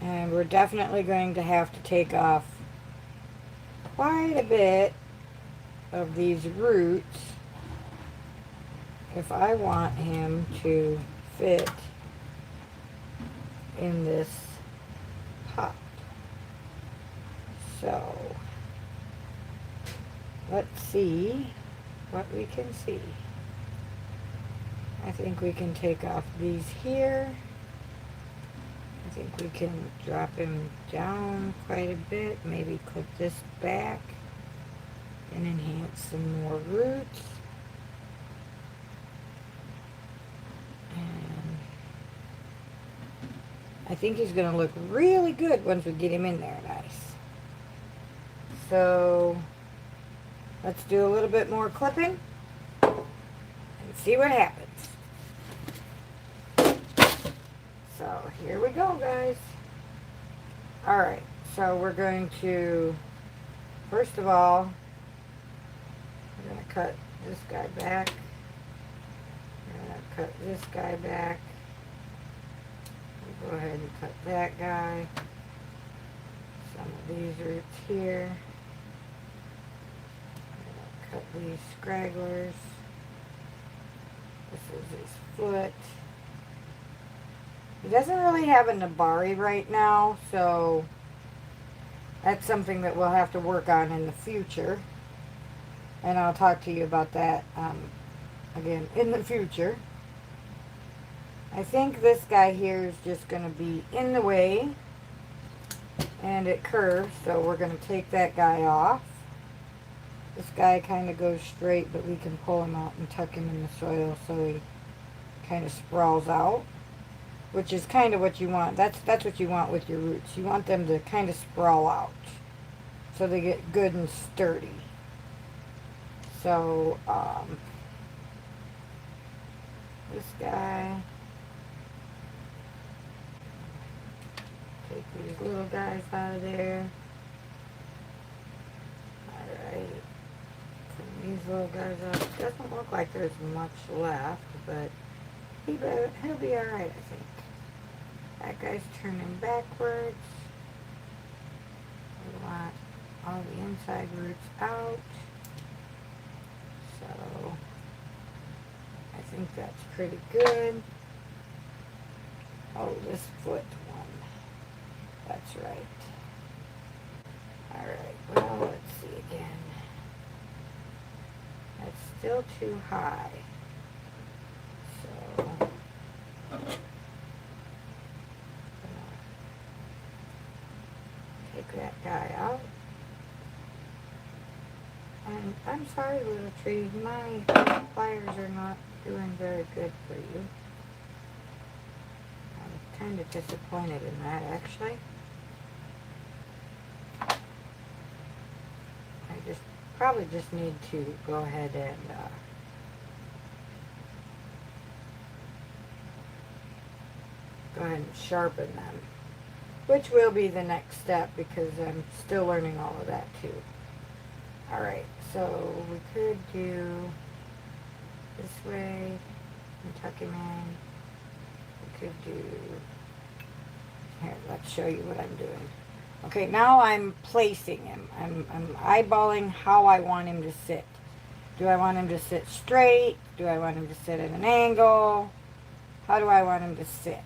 [SPEAKER 1] And we're definitely going to have to take off quite a bit of these roots if I want him to fit in this pot. So, let's see what we can see. I think we can take off these here. I think we can drop him down quite a bit. Maybe clip this back and enhance some more roots. And I think he's going to look really good once we get him in there nice. So let's do a little bit more clipping and see what happens. So here we go, guys. Alright, so we're going to, first of all, we're going to cut this guy back. We're going to cut this guy back. We'll go ahead and cut that guy. Some of these roots here. Cut these scragglers. This is his foot. He doesn't really have a nabari right now, so that's something that we'll have to work on in the future. And I'll talk to you about that again in the future. I think this guy here is just going to be in the way, and it curves, so we're going to take that guy off. This guy kind of goes straight, but we can pull him out and tuck him in the soil so he kind of sprawls out. which is kind of what you want. That's what you want with your roots. You want them to kind of sprawl out so they get good and sturdy. So, this guy, take these little guys out of there. Alright, clean these little guys up. It doesn't look like there's much left, but he'll be alright, I think. That guy's turning backwards. We want all the inside roots out. So, I think that's pretty good. Oh, this foot one. That's right. Alright, well, let's see again. That's still too high. So, take that guy out. And I'm sorry, little tree, my pliers are not doing very good for you. I'm kind of disappointed in that, actually. I probably just need to go ahead and sharpen them, which will be the next step because I'm still learning all of that too. Alright, so we could do this way and tuck him in. We could do, here, let's show you what I'm doing. Okay, now I'm placing him. I'm eyeballing how I want him to sit. Do I want him to sit straight? Do I want him to sit at an angle? How do I want him to sit?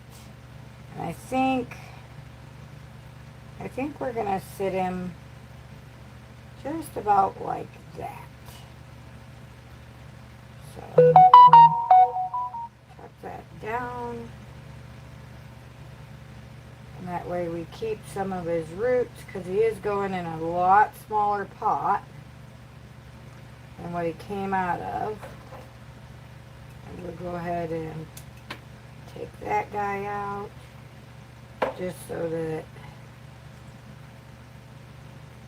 [SPEAKER 1] And I think we're gonna sit him just about like that. So, tuck that down. And that way we keep some of his roots, because he is going in a lot smaller pot than what he came out of. And we'll go ahead and take that guy out, just so that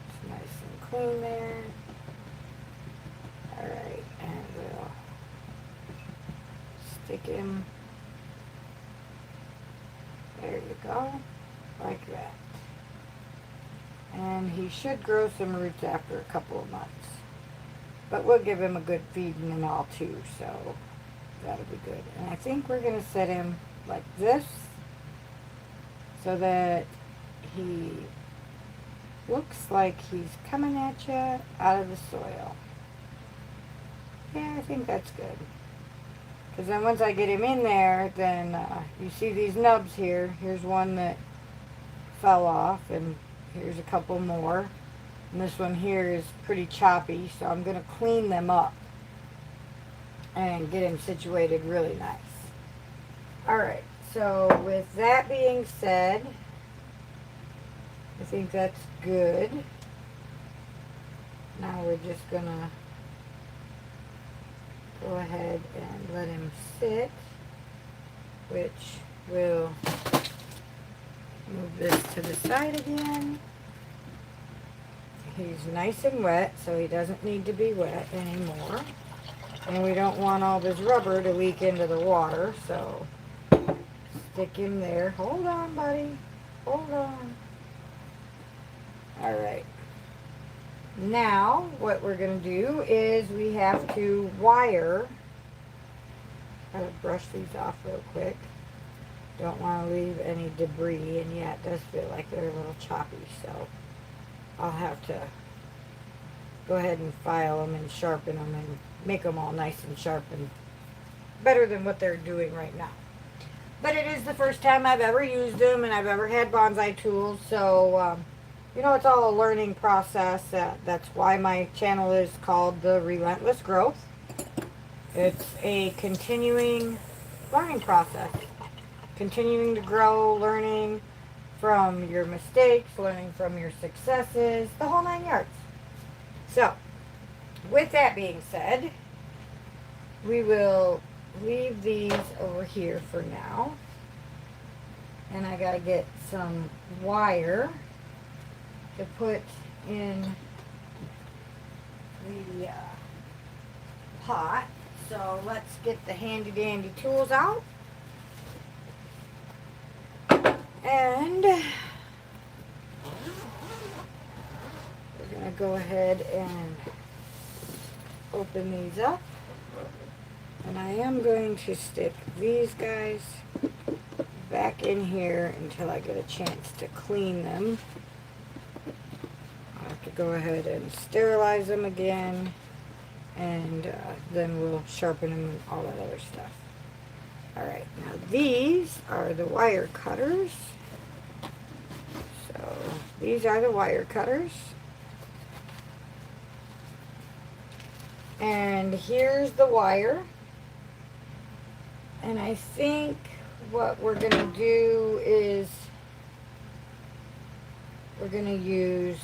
[SPEAKER 1] it's nice and clean there. Alright, and we'll stick him, there you go, like that. And he should grow some roots after a couple of months. But we'll give him a good feeding and all too, so that'll be good. And I think we're going to set him like this, so that he looks like he's coming at you out of the soil. Yeah, I think that's good. Because then once I get him in there, then you see these nubs here. Here's one that fell off, and here's a couple more. And this one here is pretty choppy, so I'm going to clean them up and get him situated really nice. Alright, so with that being said, I think that's good. Now we're just going to go ahead and let him sit, which will move this to the side again. He's nice and wet, so he doesn't need to be wet anymore. And we don't want all this rubber to leak into the water, so stick him there. Hold on, buddy. Hold on. Alright. Now, what we're going to do is we have to wire. I'm going to brush these off real quick. Don't want to leave any debris, and yeah, it does feel like they're a little choppy, so I'll have to go ahead and file them and sharpen them and make them all nice and sharp and better than what they're doing right now. But it is the first time I've ever used them, and I've ever had bonsai tools, so you know, it's all a learning process. That's why my channel is called the Relentless Growth. It's a continuing learning process. Continuing to grow, learning from your mistakes, learning from your successes, the whole 9 yards. So, with that being said, we will leave these over here for now. And I gotta get some wire to put in the pot. So let's get the handy dandy tools out. And we're gonna go ahead and open these up. And I am going to stick these guys back in here until I get a chance to clean them. I'll have to go ahead and sterilize them again, and then we'll sharpen them and all that other stuff. Alright, now these are the wire cutters. So these are the wire cutters. And here's the wire. And I think what we're going to do is we're going to use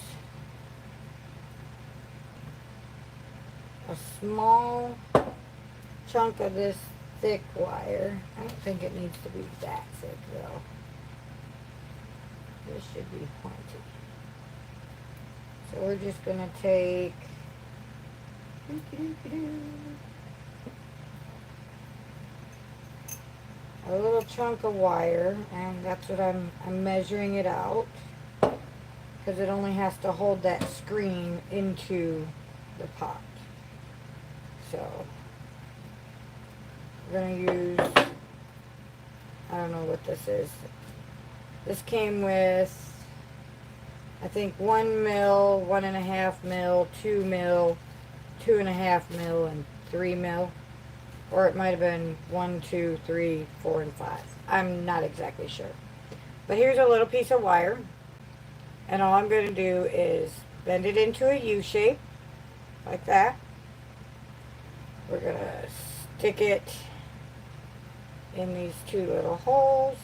[SPEAKER 1] a small chunk of this thick wire. I don't think it needs to be that thick though. This should be plenty. So we're just going to take a little chunk of wire, and that's what I'm measuring it out, because it only has to hold that screen into the pot. So we're going to use, I don't know what this is. This came with, I think, 1 mil, 1.5 mil, 2 mil, 2.5 mil, and 3 mil. Or it might have been 1, 2, 3, 4, and 5. I'm not exactly sure. But here's a little piece of wire. And all I'm going to do is bend it into a U shape, like that. We're going to stick it in these two little holes,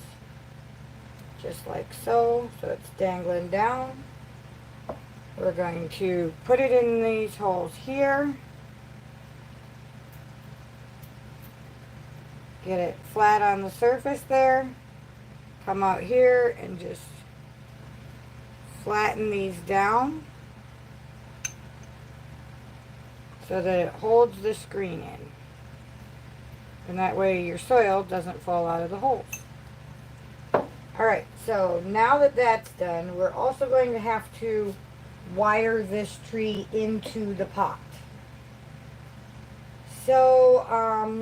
[SPEAKER 1] just like so. So it's dangling down. We're going to put it in these holes here. Get it flat on the surface there. Come out here and just flatten these down so that it holds the screen in. And that way your soil doesn't fall out of the holes. Alright, so now that that's done, we're also going to have to wire this tree into the pot. So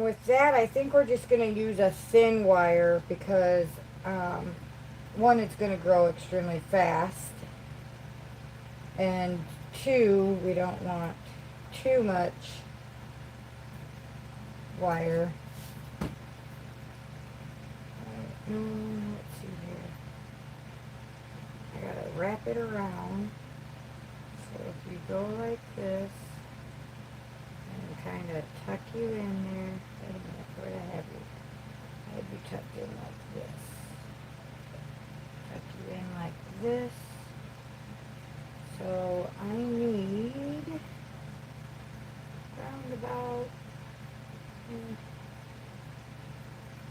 [SPEAKER 1] with that, I think we're just going to use a thin wire because one, it's going to grow extremely fast, and two, we don't want too much wire. Let's see here. I gotta wrap it around. So if you go like this and kind of tuck you in there. Wait a minute, where did I have you? I have you tucked in like this. Tuck you in like this. So I need round about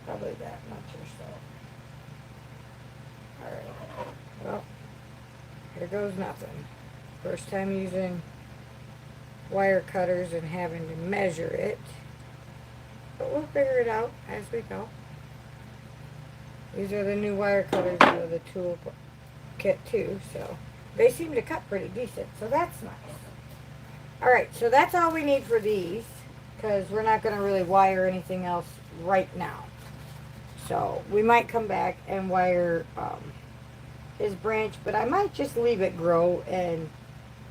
[SPEAKER 1] probably that much or so. Alright, well, here goes nothing. First time using wire cutters and having to measure it, but we'll figure it out as we go. These are the new wire cutters out of the tool kit too, so they seem to cut pretty decent, so that's nice. Alright, so that's all we need for these, because we're not going to really wire anything else right now. So we might come back and wire his branch, but I might just leave it grow and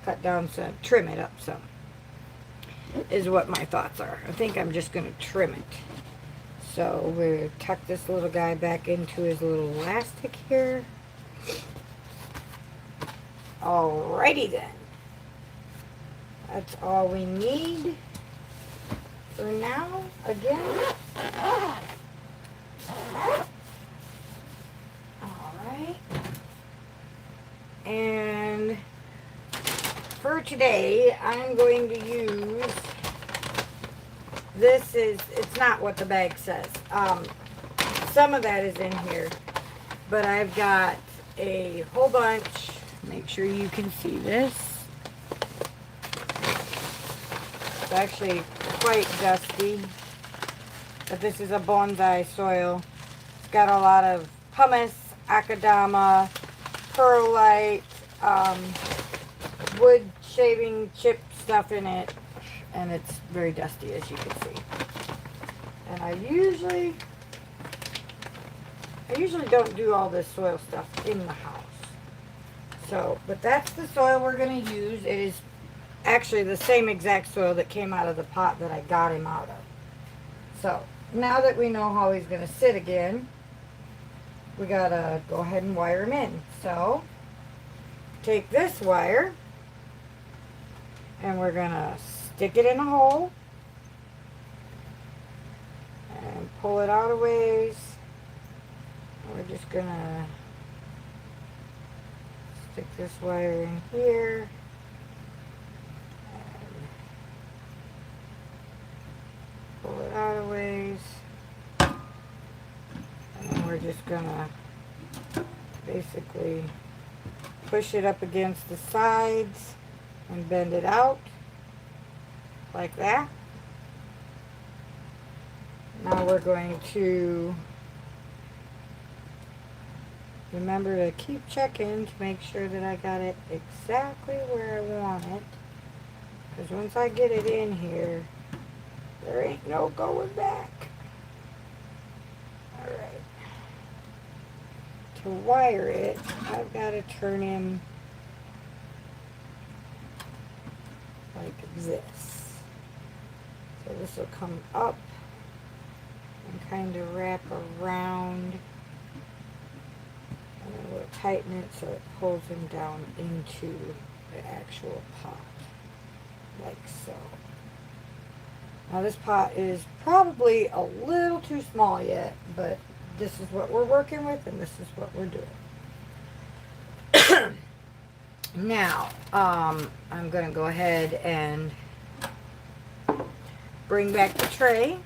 [SPEAKER 1] cut down some, trim it up some, is what my thoughts are. I think I'm just going to trim it. So we'll tuck this little guy back into his little elastic here. Alrighty then. That's all we need for now. Again. Alright. And for today, I'm going to use, it's not what the bag says. Some of that is in here. But I've got a whole bunch. Make sure you can see this. It's actually quite dusty, but this is a bonsai soil. It's got a lot of pumice, akadama, perlite, wood shaving chip stuff in it, and it's very dusty, as you can see. And I usually don't do all this soil stuff in the house. So, but that's the soil we're going to use. It is actually the same exact soil that came out of the pot that I got him out of. So, now that we know how he's going to sit again, we got to go ahead and wire him in. So, take this wire, and we're going to stick it in a hole, and pull it out a ways. We're just going to stick this wire in here. Pull it out of ways, and then we're just gonna basically push it up against the sides and bend it out like that. Now we're going to remember to keep checking to make sure that I got it exactly where I want it, because once I get it in here, there ain't no going back. Alright. To wire it, I've got to turn him like this. So this will come up and kind of wrap around. And then we'll tighten it so it pulls him down into the actual pot. Like so. Now this pot is probably a little too small yet, but this is what we're working with and this is what we're doing. Now, I'm going to go ahead and bring back the tray.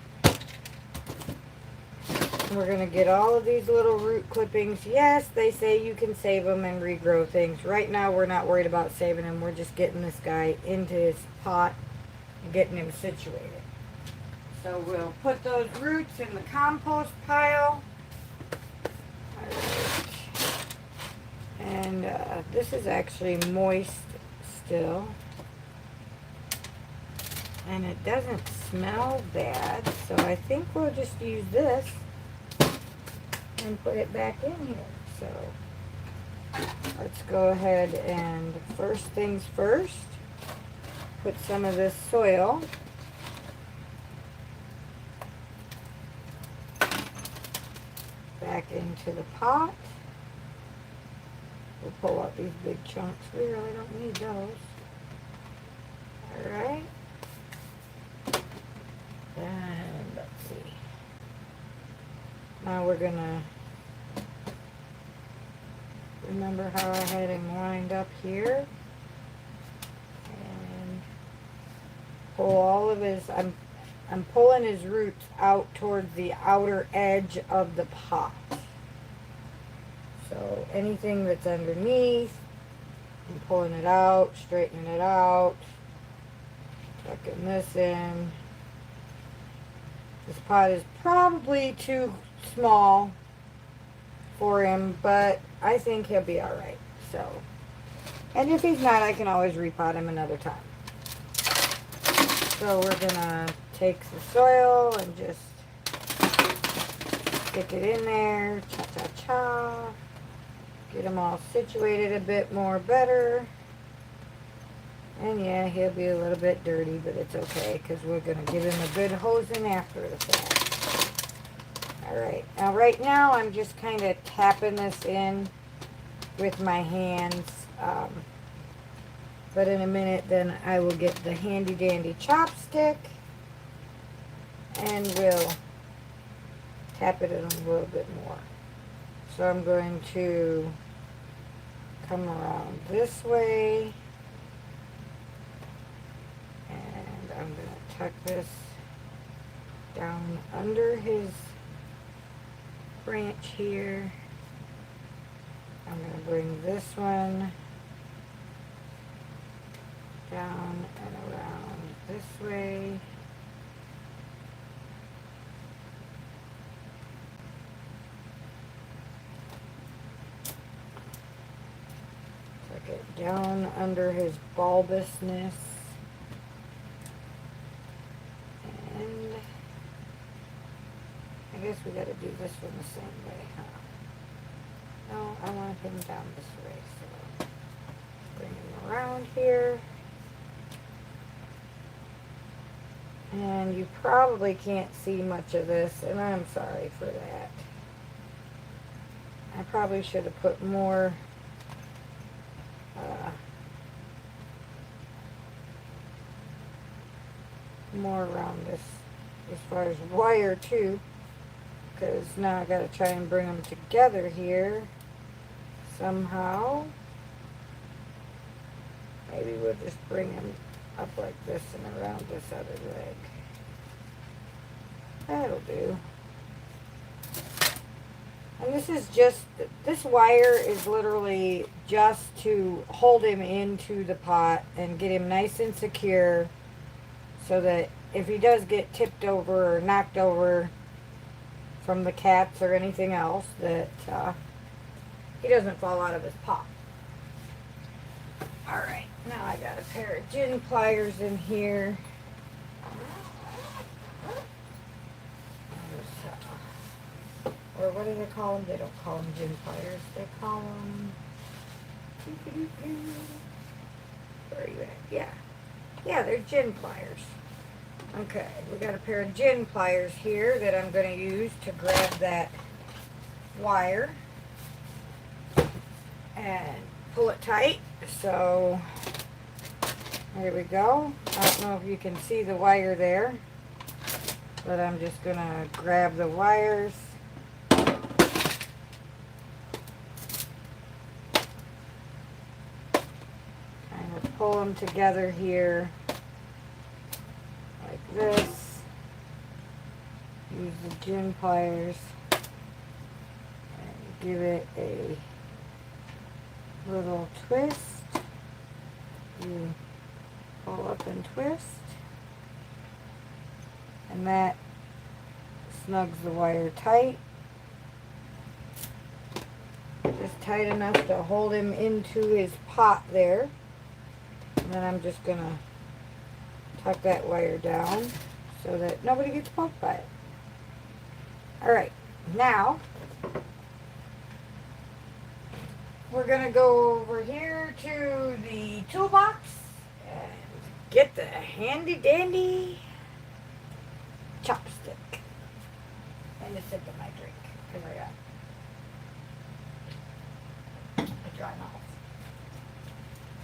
[SPEAKER 1] We're going to get all of these little root clippings. Yes, they say you can save them and regrow things. Right now we're not worried about saving them. We're just getting this guy into his pot and getting him situated. So we'll put those roots in the compost pile. Alright. And this is actually moist still. And it doesn't smell bad. So I think we'll just use this and put it back in here. So let's go ahead and first things first, put some of this soil back into the pot. We'll pull out these big chunks. We really don't need those. Alright. And let's see. Now we're gonna remember how I had him lined up here. And pull all of his, I'm pulling his roots out towards the outer edge of the pot. So anything that's underneath, I'm pulling it out, straightening it out, tucking this in. This pot is probably too small for him, but I think he'll be alright. So, and if he's not, I can always repot him another time. So we're gonna take the soil and just stick it in there, cha-cha-cha. Get them all situated a bit more better. And yeah, he'll be a little bit dirty, but it's okay because we're going to give him a good hosing after the fact. Alright, now right now I'm just kind of tapping this in with my hands. But in a minute then I will get the handy dandy chopstick and we'll tap it in a little bit more. So I'm going to come around this way, and I'm going to tuck this down under his branch here, I'm going to bring this one down and around this way. Tuck it down under his bulbousness. And I guess we got to do this one the same way, huh? No, I want him down this way, so bring him around here. And you probably can't see much of this, and I'm sorry for that. I probably should have put more around this as far as wire too, because now I got to try and bring them together here somehow. Maybe we'll just bring them up like this and around this other leg. That'll do. And this is just, this wire is literally just to hold him into the pot and get him nice and secure, so that if he does get tipped over or knocked over from the cats or anything else, that he doesn't fall out of his pot. Alright, now I got a pair of gin pliers in here. Or what do they call them? They don't call them gin pliers. They call them... Where are you at? Yeah. Yeah, they're gin pliers. Okay, we got a pair of gin pliers here that I'm going to use to grab that wire and pull it tight. So, there we go. I don't know if you can see the wire there, but I'm just going to grab the wires. Pull them together here like this. Use the gin pliers and give it a little twist. You pull up and twist, and that snugs the wire tight. Just tight enough to hold him into his pot there. And then I'm just going to tuck that wire down so that nobody gets poked by it. Alright, now we're going to go over here to the toolbox and get the handy dandy chopstick. And a sip of my drink, because I got a dry mouth.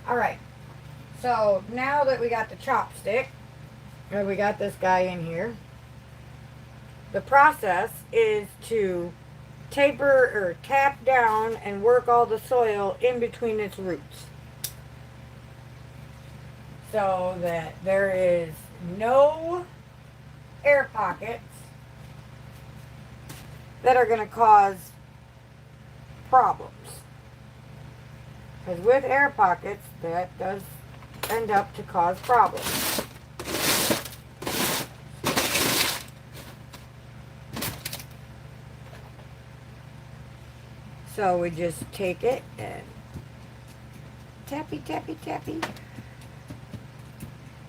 [SPEAKER 1] Alright. So now that we got the chopstick, and we got this guy in here, the process is to taper or tap down and work all the soil in between its roots, so that there is no air pockets that are going to cause problems. Because with air pockets, that does end up to cause problems. So we just take it and tappy, tappy, tappy.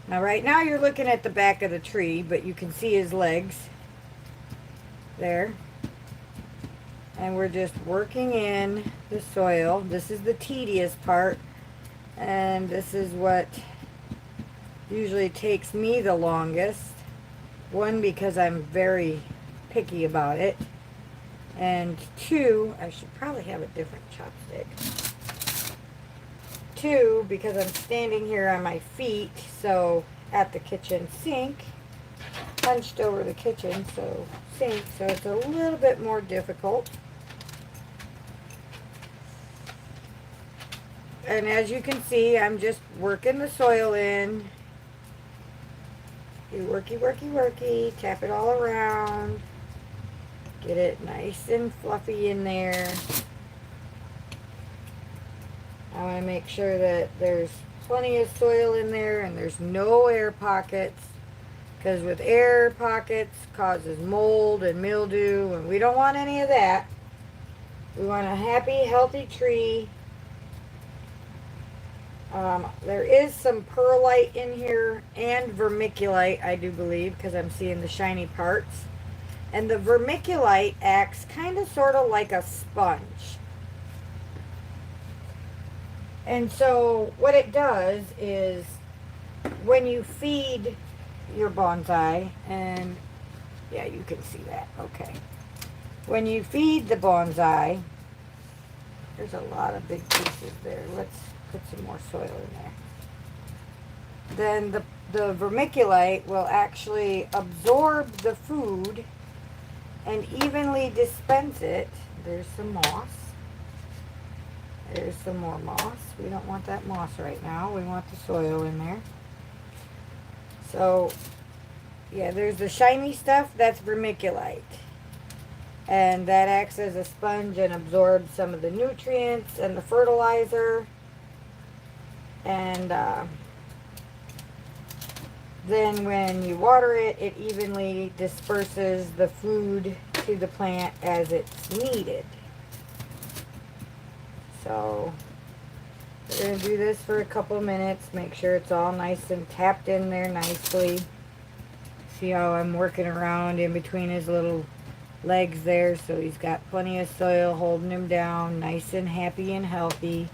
[SPEAKER 1] Now right now you're looking at the back of the tree, but you can see his legs there. And we're just working in the soil. This is the tedious part. And this is what usually takes me the longest. One, because I'm very picky about it. And two, I should probably have a different chopstick. Two, because I'm standing here on my feet, so at the kitchen sink, hunched over the kitchen sink, so it's a little bit more difficult. And as you can see, I'm just working the soil in. You worky, worky, worky. Tap it all around. Get it nice and fluffy in there. I want to make sure that there's plenty of soil in there and there's no air pockets, because with air pockets causes mold and mildew, and we don't want any of that. We want a happy, healthy tree. There is some perlite in here and vermiculite, I do believe, because I'm seeing the shiny parts. And the vermiculite acts kind of sort of like a sponge. And so what it does is when you feed your bonsai, and yeah, you can see that, okay. When you feed the bonsai, there's a lot of big pieces there. Let's put some more soil in there. Then the vermiculite will actually absorb the food and evenly dispense it. There's some moss. There's some more moss. We don't want that moss right now. We want the soil in there. So, yeah, there's the shiny stuff. That's vermiculite. And that acts as a sponge and absorbs some of the nutrients and the fertilizer. And then when you water it, it evenly disperses the food to the plant as it's needed. So we're going to do this for a couple minutes. Make sure it's all nice and tapped in there nicely. See how I'm working around in between his little legs there, so he's got plenty of soil holding him down, nice and happy and healthy.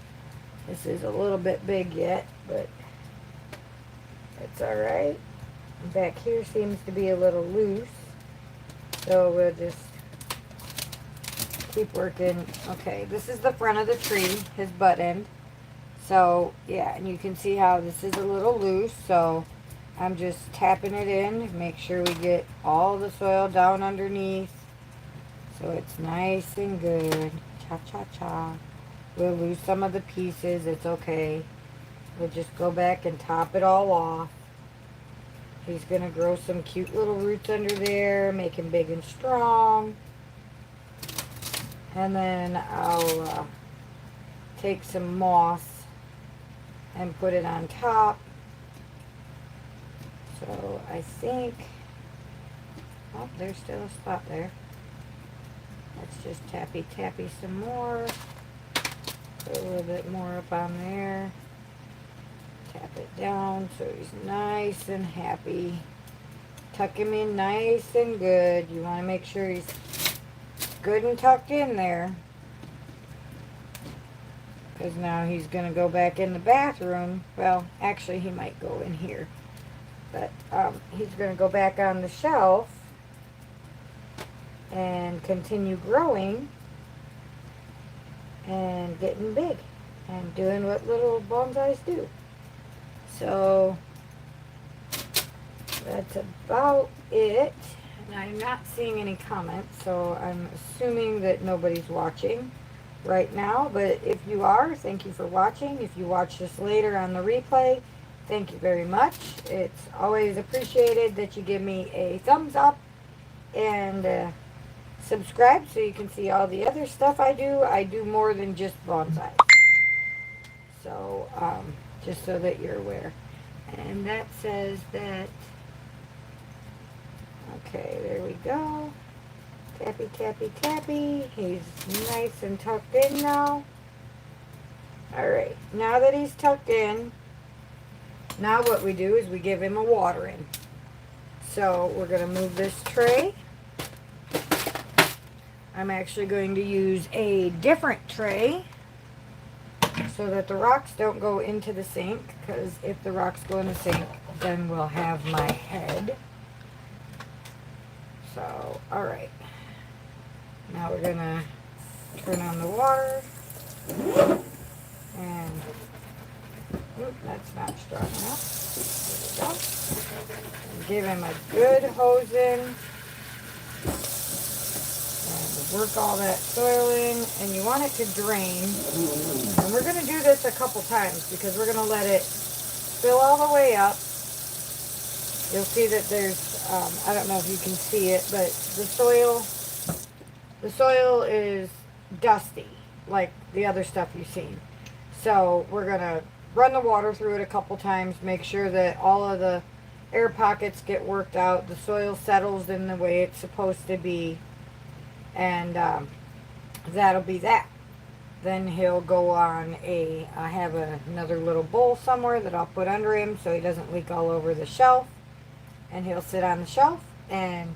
[SPEAKER 1] This is a little bit big yet, but it's alright. Back here seems to be a little loose, so we'll just keep working. Okay, this is the front of the tree, his butt end. So yeah, and you can see how this is a little loose, so I'm just tapping it in, make sure we get all the soil down underneath so it's nice and good. Cha-cha-cha. We'll lose some of the pieces, it's okay. We'll just go back and top it all off. He's going to grow some cute little roots under there, make him big and strong. And then I'll take some moss and put it on top. So I think, oh, there's still a spot there. Let's just tappy some more. Put a little bit more up on there. Tap it down so he's nice and happy. Tuck him in nice and good. You want to make sure he's good and tucked in there, because now he's going to go back in the bathroom. Well, actually he might go in here, but he's going to go back on the shelf and continue growing and getting big and doing what little bonsais do. So that's about it. And I'm not seeing any comments, so I'm assuming that nobody's watching right now. But if you are, thank you for watching. If you watch this later on the replay, thank you very much. It's always appreciated that you give me a thumbs up and subscribe so you can see all the other stuff I do. I do more than just bonsai. So, just so that you're aware. And that says that, okay, there we go. Tappy, tappy, tappy. He's nice and tucked in now. Alright, now that he's tucked in, now what we do is we give him a watering. So we're going to move this tray. I'm actually going to use a different tray so that the rocks don't go into the sink, because if the rocks go in the sink, then we'll have my head. So, alright. Now we're going to turn on the water. And, that's not strong enough. There we go. And give him a good hosing. Work all that soil in, and you want it to drain. And we're going to do this a couple times because we're going to let it fill all the way up. You'll see that there's, I don't know if you can see it, but the soil is dusty, like the other stuff you've seen. So we're going to run the water through it a couple times, make sure that all of the air pockets get worked out, the soil settles in the way it's supposed to be, and that'll be that. Then he'll go on I have another little bowl somewhere that I'll put under him so he doesn't leak all over the shelf, and he'll sit on the shelf and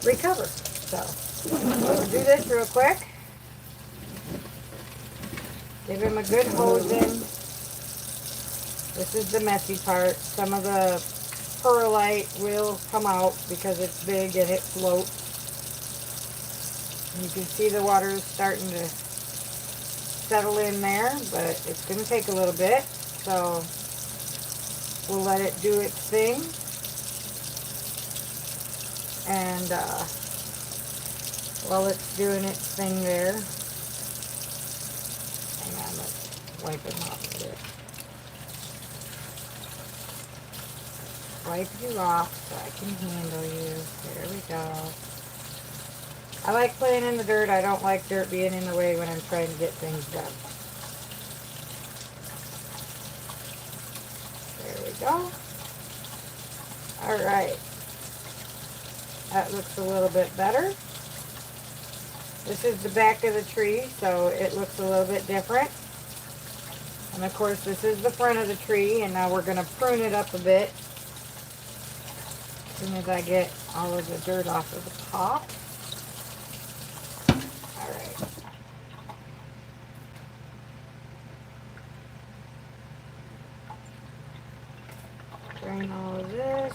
[SPEAKER 1] recover. So we'll do this real quick. Give him a good hosing. This is the messy part. Some of the perlite will come out because it's big and it floats. You can see the water is starting to settle in there, but it's going to take a little bit. So we'll let it do its thing. And while it's doing its thing there, hang on, let's wipe it off a bit. Wipe you off so I can handle you. There we go. I like playing in the dirt. I don't like dirt being in the way when I'm trying to get things done. There we go. Alright. That looks a little bit better. This is the back of the tree, so it looks a little bit different. And of course, this is the front of the tree, and now we're going to prune it up a bit as soon as I get all of the dirt off of the top. Alright. Drain all of this.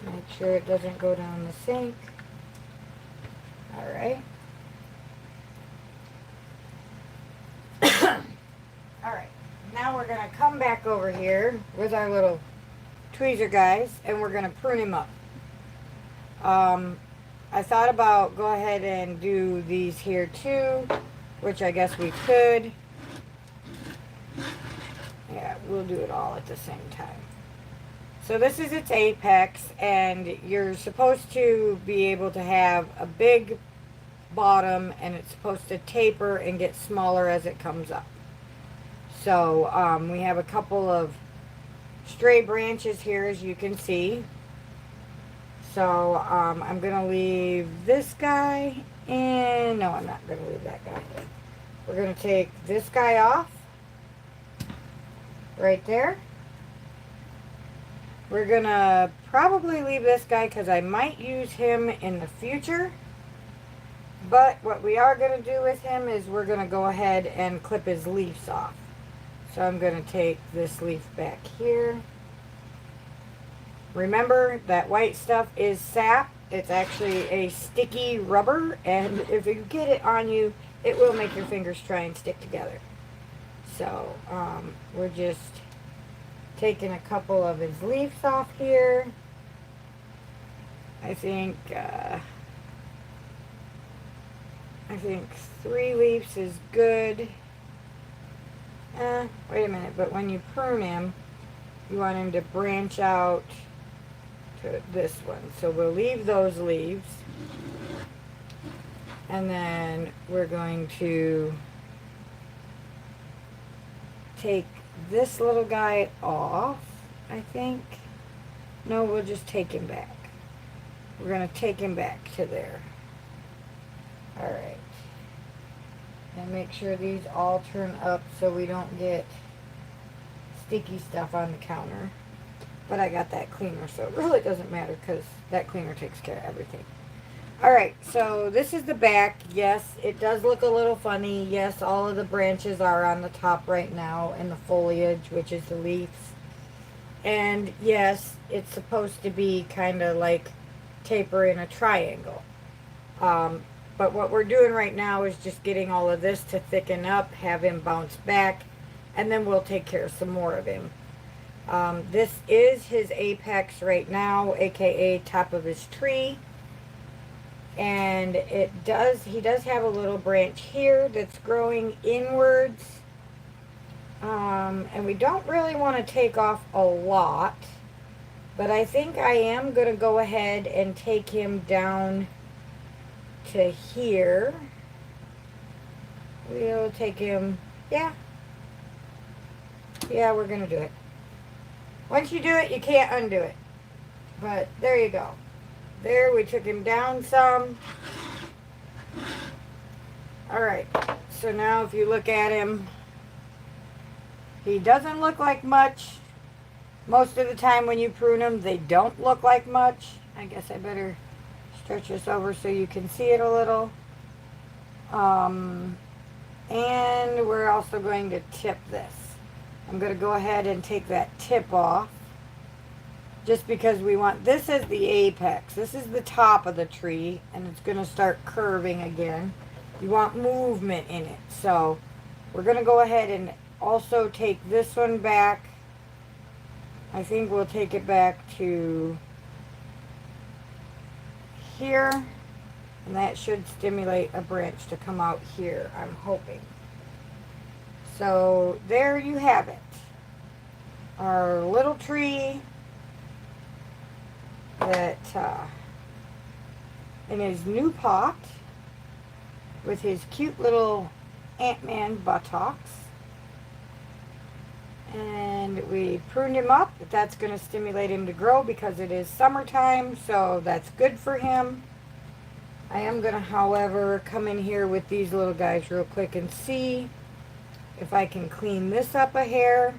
[SPEAKER 1] Make sure it doesn't go down the sink. Alright. Alright. Now we're going to come back over here with our little tweezer guys, and we're going to prune him up. I thought about go ahead and do these here too, which I guess we could. Yeah, we'll do it all at the same time. So this is its apex, and you're supposed to be able to have a big bottom, and it's supposed to taper and get smaller as it comes up. So we have a couple of stray branches here, as you can see. So I'm going to leave this guy, and no, I'm not going to leave that guy. We're going to take this guy off, right there. We're going to probably leave this guy because I might use him in the future. But what we are going to do with him is we're going to go ahead and clip his leaves off. So I'm going to take this leaf back here. Remember, that white stuff is sap. It's actually a sticky rubber, and if you get it on you, it will make your fingers try and stick together. So we're just taking a couple of his leaves off here. I think 3 leaves is good. Wait a minute, but when you prune him, you want him to branch out to this one. So we'll leave those leaves. And then we're going to take this little guy off, I think. No, we'll just take him back. We're going to take him back to there. Alright. And make sure these all turn up so we don't get sticky stuff on the counter. But I got that cleaner, so it really doesn't matter because that cleaner takes care of everything. Alright, so this is the back. Yes, it does look a little funny. Yes, all of the branches are on the top right now, and the foliage, which is the leaves. And yes, it's supposed to be kind of like taper in a triangle. But what we're doing right now is just getting all of this to thicken up, have him bounce back, and then we'll take care of some more of him. This is his apex right now, aka top of his tree. And he does have a little branch here that's growing inwards. And we don't really want to take off a lot, but I think I am going to go ahead and take him down to here. We'll take him, yeah, Yeah, we're going to do it. Once you do it, you can't undo it. But there you go. There, we took him down some. Alright, so now if you look at him, he doesn't look like much. Most of the time when you prune them, they don't look like much. I guess I better stretch this over so you can see it a little. And we're also going to tip this. I'm going to go ahead and take that tip off. Just because we want, this is the apex. This is the top of the tree, and it's going to start curving again. You want movement in it. So we're going to go ahead and also take this one back. I think we'll take it back to here. And that should stimulate a branch to come out here, I'm hoping. So there you have it. Our little tree that in his new pot with his cute little Ant-Man buttocks. And we pruned him up, but that's going to stimulate him to grow because it is summertime, so that's good for him. I am going to, however, come in here with these little guys real quick and see if I can clean this up a hair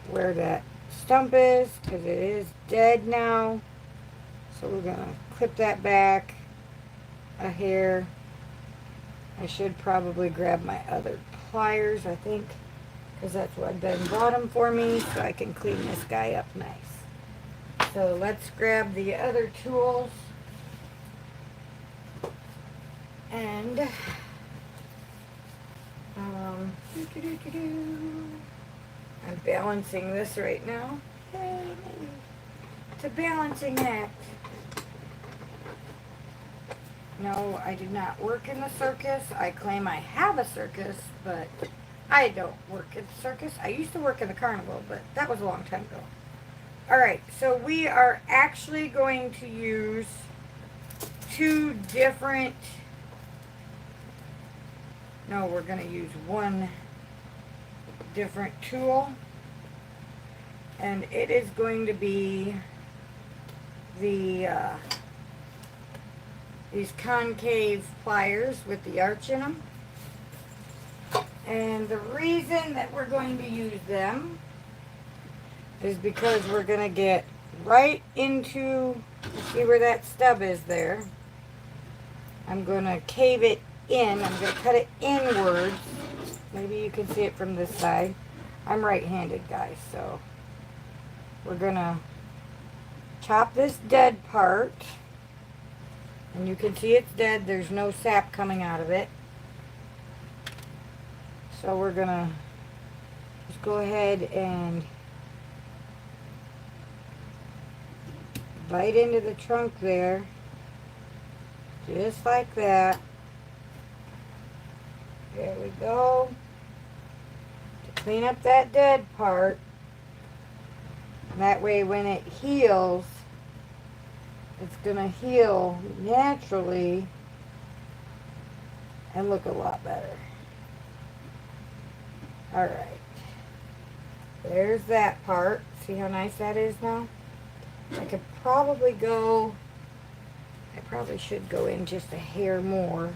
[SPEAKER 1] where that stump is, because it is dead now. So we're going to clip that back a hair. I should probably grab my other pliers, I think, because that's what Ben brought them for me, so I can clean this guy up nice. So let's grab the other tools. And I'm balancing this right now. Yay. It's a balancing act. No, I did not work in the circus. I claim I have a circus, but I don't work in the circus. I used to work in the carnival, but that was a long time ago. Alright, so we are actually going to use two different... No, we're going to use one different tool. And it is going to be the these concave pliers with the arch in them. And the reason that we're going to use them is because we're going to get right into, see where that stub is there. I'm going to cave it in. I'm going to cut it inwards. Maybe you can see it from this side. I'm right-handed, guys, so we're going to chop this dead part. And you can see it's dead. There's no sap coming out of it. So we're going to just go ahead and bite into the trunk there. Just like that. There we go. To clean up that dead part. And that way when it heals, it's going to heal naturally and look a lot better. Alright. There's that part. See how nice that is now? I could probably go, I probably should go in just a hair more,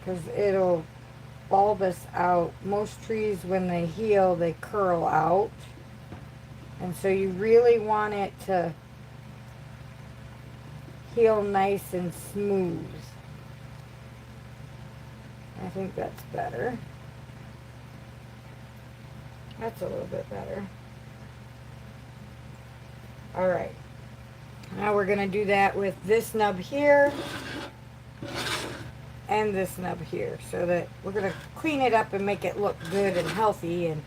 [SPEAKER 1] because it'll bulbous out. Most trees, when they heal, they curl out. And so you really want it to heal nice and smooth. I think that's better. That's a little bit better. Alright. Now we're going to do that with this nub here and this nub here, so that we're going to clean it up and make it look good and healthy, and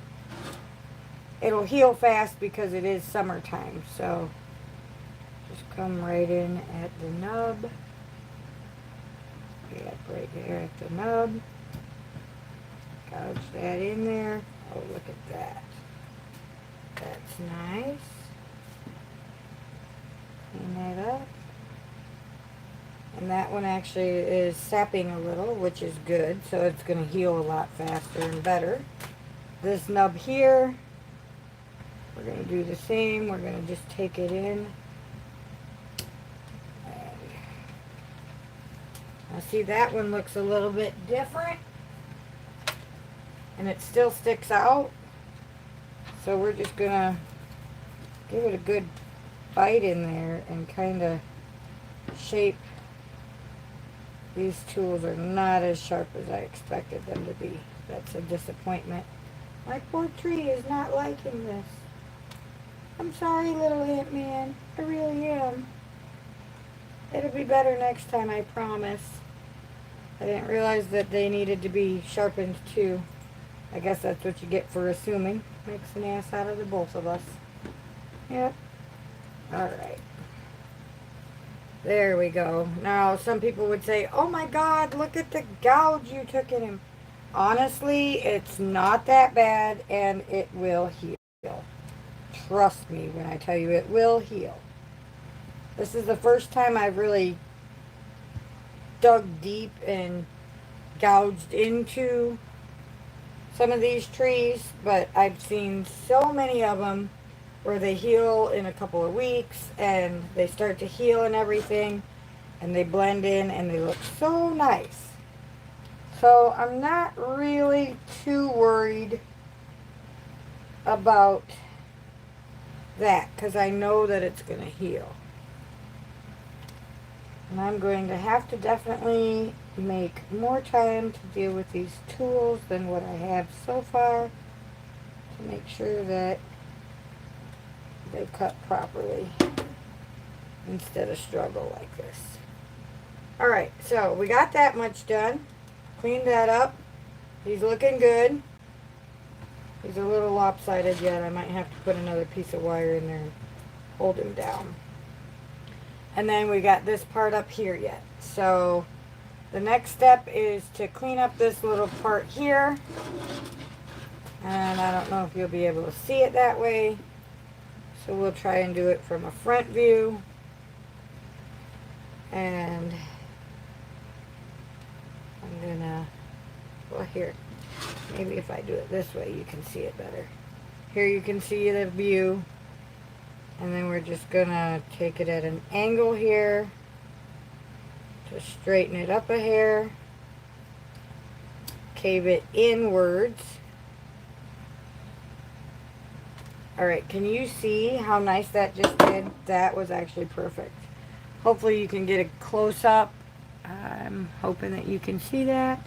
[SPEAKER 1] it'll heal fast because it is summertime. So just come right in at the nub. Yep, right there at the nub. Gouge that in there. Oh, look at that. That's nice. Clean that up. And that one actually is sapping a little, which is good. So it's going to heal a lot faster and better. this nub here, we're going to do the same. We're going to just take it in. Now see, that one looks a little bit different. And it still sticks out. So we're just going to give it a good bite in there and kind of shape. These tools are not as sharp as I expected them to be. That's a disappointment. My poor tree is not liking this. I'm sorry, little Ant-Man. I really am. It'll be better next time, I promise. I didn't realize that they needed to be sharpened too. I guess that's what you get for assuming. Makes an ass out of the both of us. Yep. Alright. There we go. Now, some people would say, oh my God, look at the gouge you took in him. Honestly, it's not that bad, and it will heal. Trust me when I tell you it will heal. This is the first time I've really dug deep and gouged into some of these trees, but I've seen so many of them where they heal in a couple of weeks and they start to heal and everything, and they blend in and they look so nice. So I'm not really too worried about that because I know that it's going to heal. And I'm going to have to definitely make more time to deal with these tools than what I have so far to make sure that they cut properly instead of struggle like this. Alright, so we got that much done. Cleaned that up. He's looking good. He's a little lopsided yet. I might have to put another piece of wire in there and hold him down. And then we got this part up here yet. So the next step is to clean up this little part here. And I don't know if you'll be able to see it that way. So we'll try and do it from a front view. And I'm gonna, well here, maybe if I do it this way you can see it better. Here you can see the view. And then we're just gonna take it at an angle here to straighten it up a hair. Cave it inwards. Alright, can you see how nice that just did? That was actually perfect. Hopefully you can get a close-up. I'm hoping that you can see that.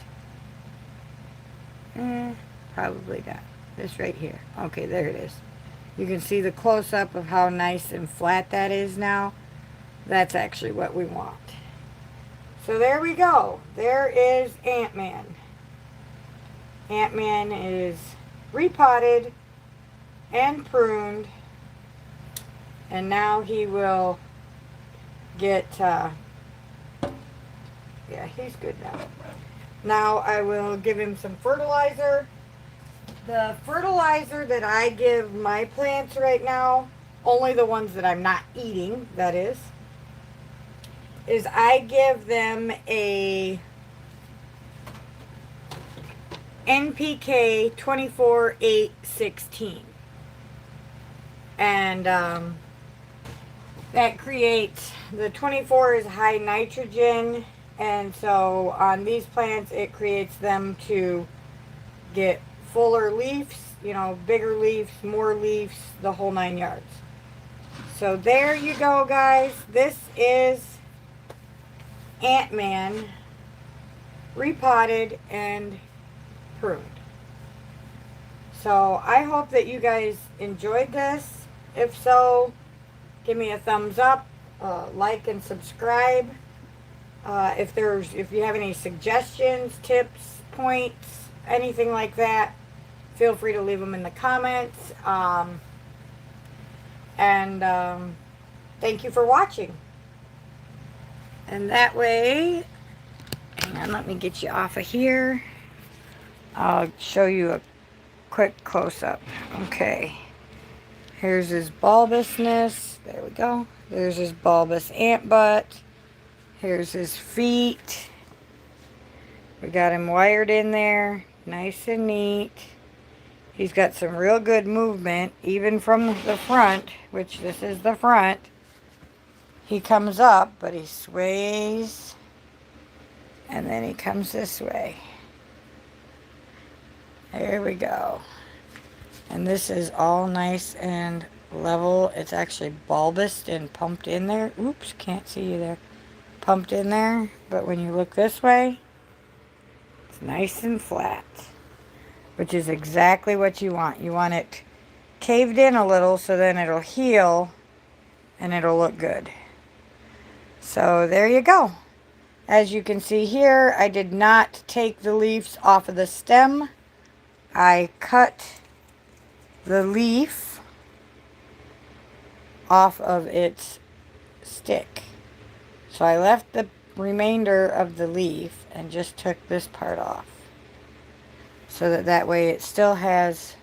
[SPEAKER 1] Probably not. This right here. Okay, there it is. You can see the close-up of how nice and flat that is now. That's actually what we want. So there we go. There is Ant-Man. Ant-Man is repotted and pruned, and now he will get yeah, he's good now. Now I will give him some fertilizer. The fertilizer that I give my plants right now, only the ones that I'm not eating, that is I give them a NPK 24-8-16. And that creates, the 24 is high nitrogen, and so on these plants it creates them to get fuller leaves, you know, bigger leaves, more leaves, the whole 9 yards. So there you go, guys. This is Ant-Man repotted and pruned. So I hope that you guys enjoyed this. If so, give me a thumbs up, like and subscribe. If you have any suggestions, tips, points, anything like that, feel free to leave them in the comments. Thank you for watching. And that way, hang on, let me get you off of here. I'll show you a quick close-up. Okay. Here's his bulbousness. There we go. There's his bulbous ant butt. Here's his feet. We got him wired in there. Nice and neat. He's got some real good movement, even from the front, which this is the front. He comes up, but he sways, and then he comes this way. There we go. And this is all nice and level. It's actually bulbous and pumped in there. Oops, can't see you there. Pumped in there, but when you look this way, it's nice and flat, which is exactly what you want. You want it caved in a little so then it'll heal and it'll look good. So there you go. As you can see here, I did not take the leaves off of the stem. I cut the leaf off of its stick. So I left the remainder of the leaf and just took this part off. So that way it still has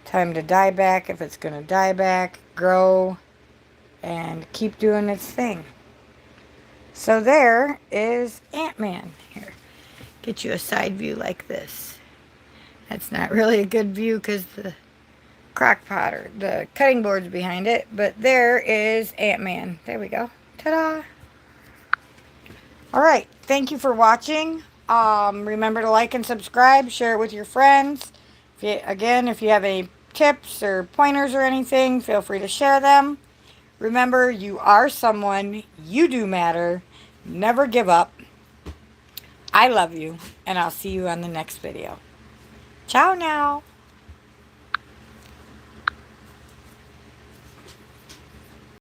[SPEAKER 1] time to die back if it's going to die back, grow, and keep doing its thing. So there is Ant-Man. Here, get you a side view like this. That's not really a good view because the crock pot or the cutting board's behind it, but there is Ant-Man. There we go. Ta-da! Alright, thank you for watching. Remember to like and subscribe, share it with your friends. If you have any tips or pointers or anything, feel free to share them. Remember, you are someone, you do matter, never give up. I love you, and I'll see you on the next video. Ciao now.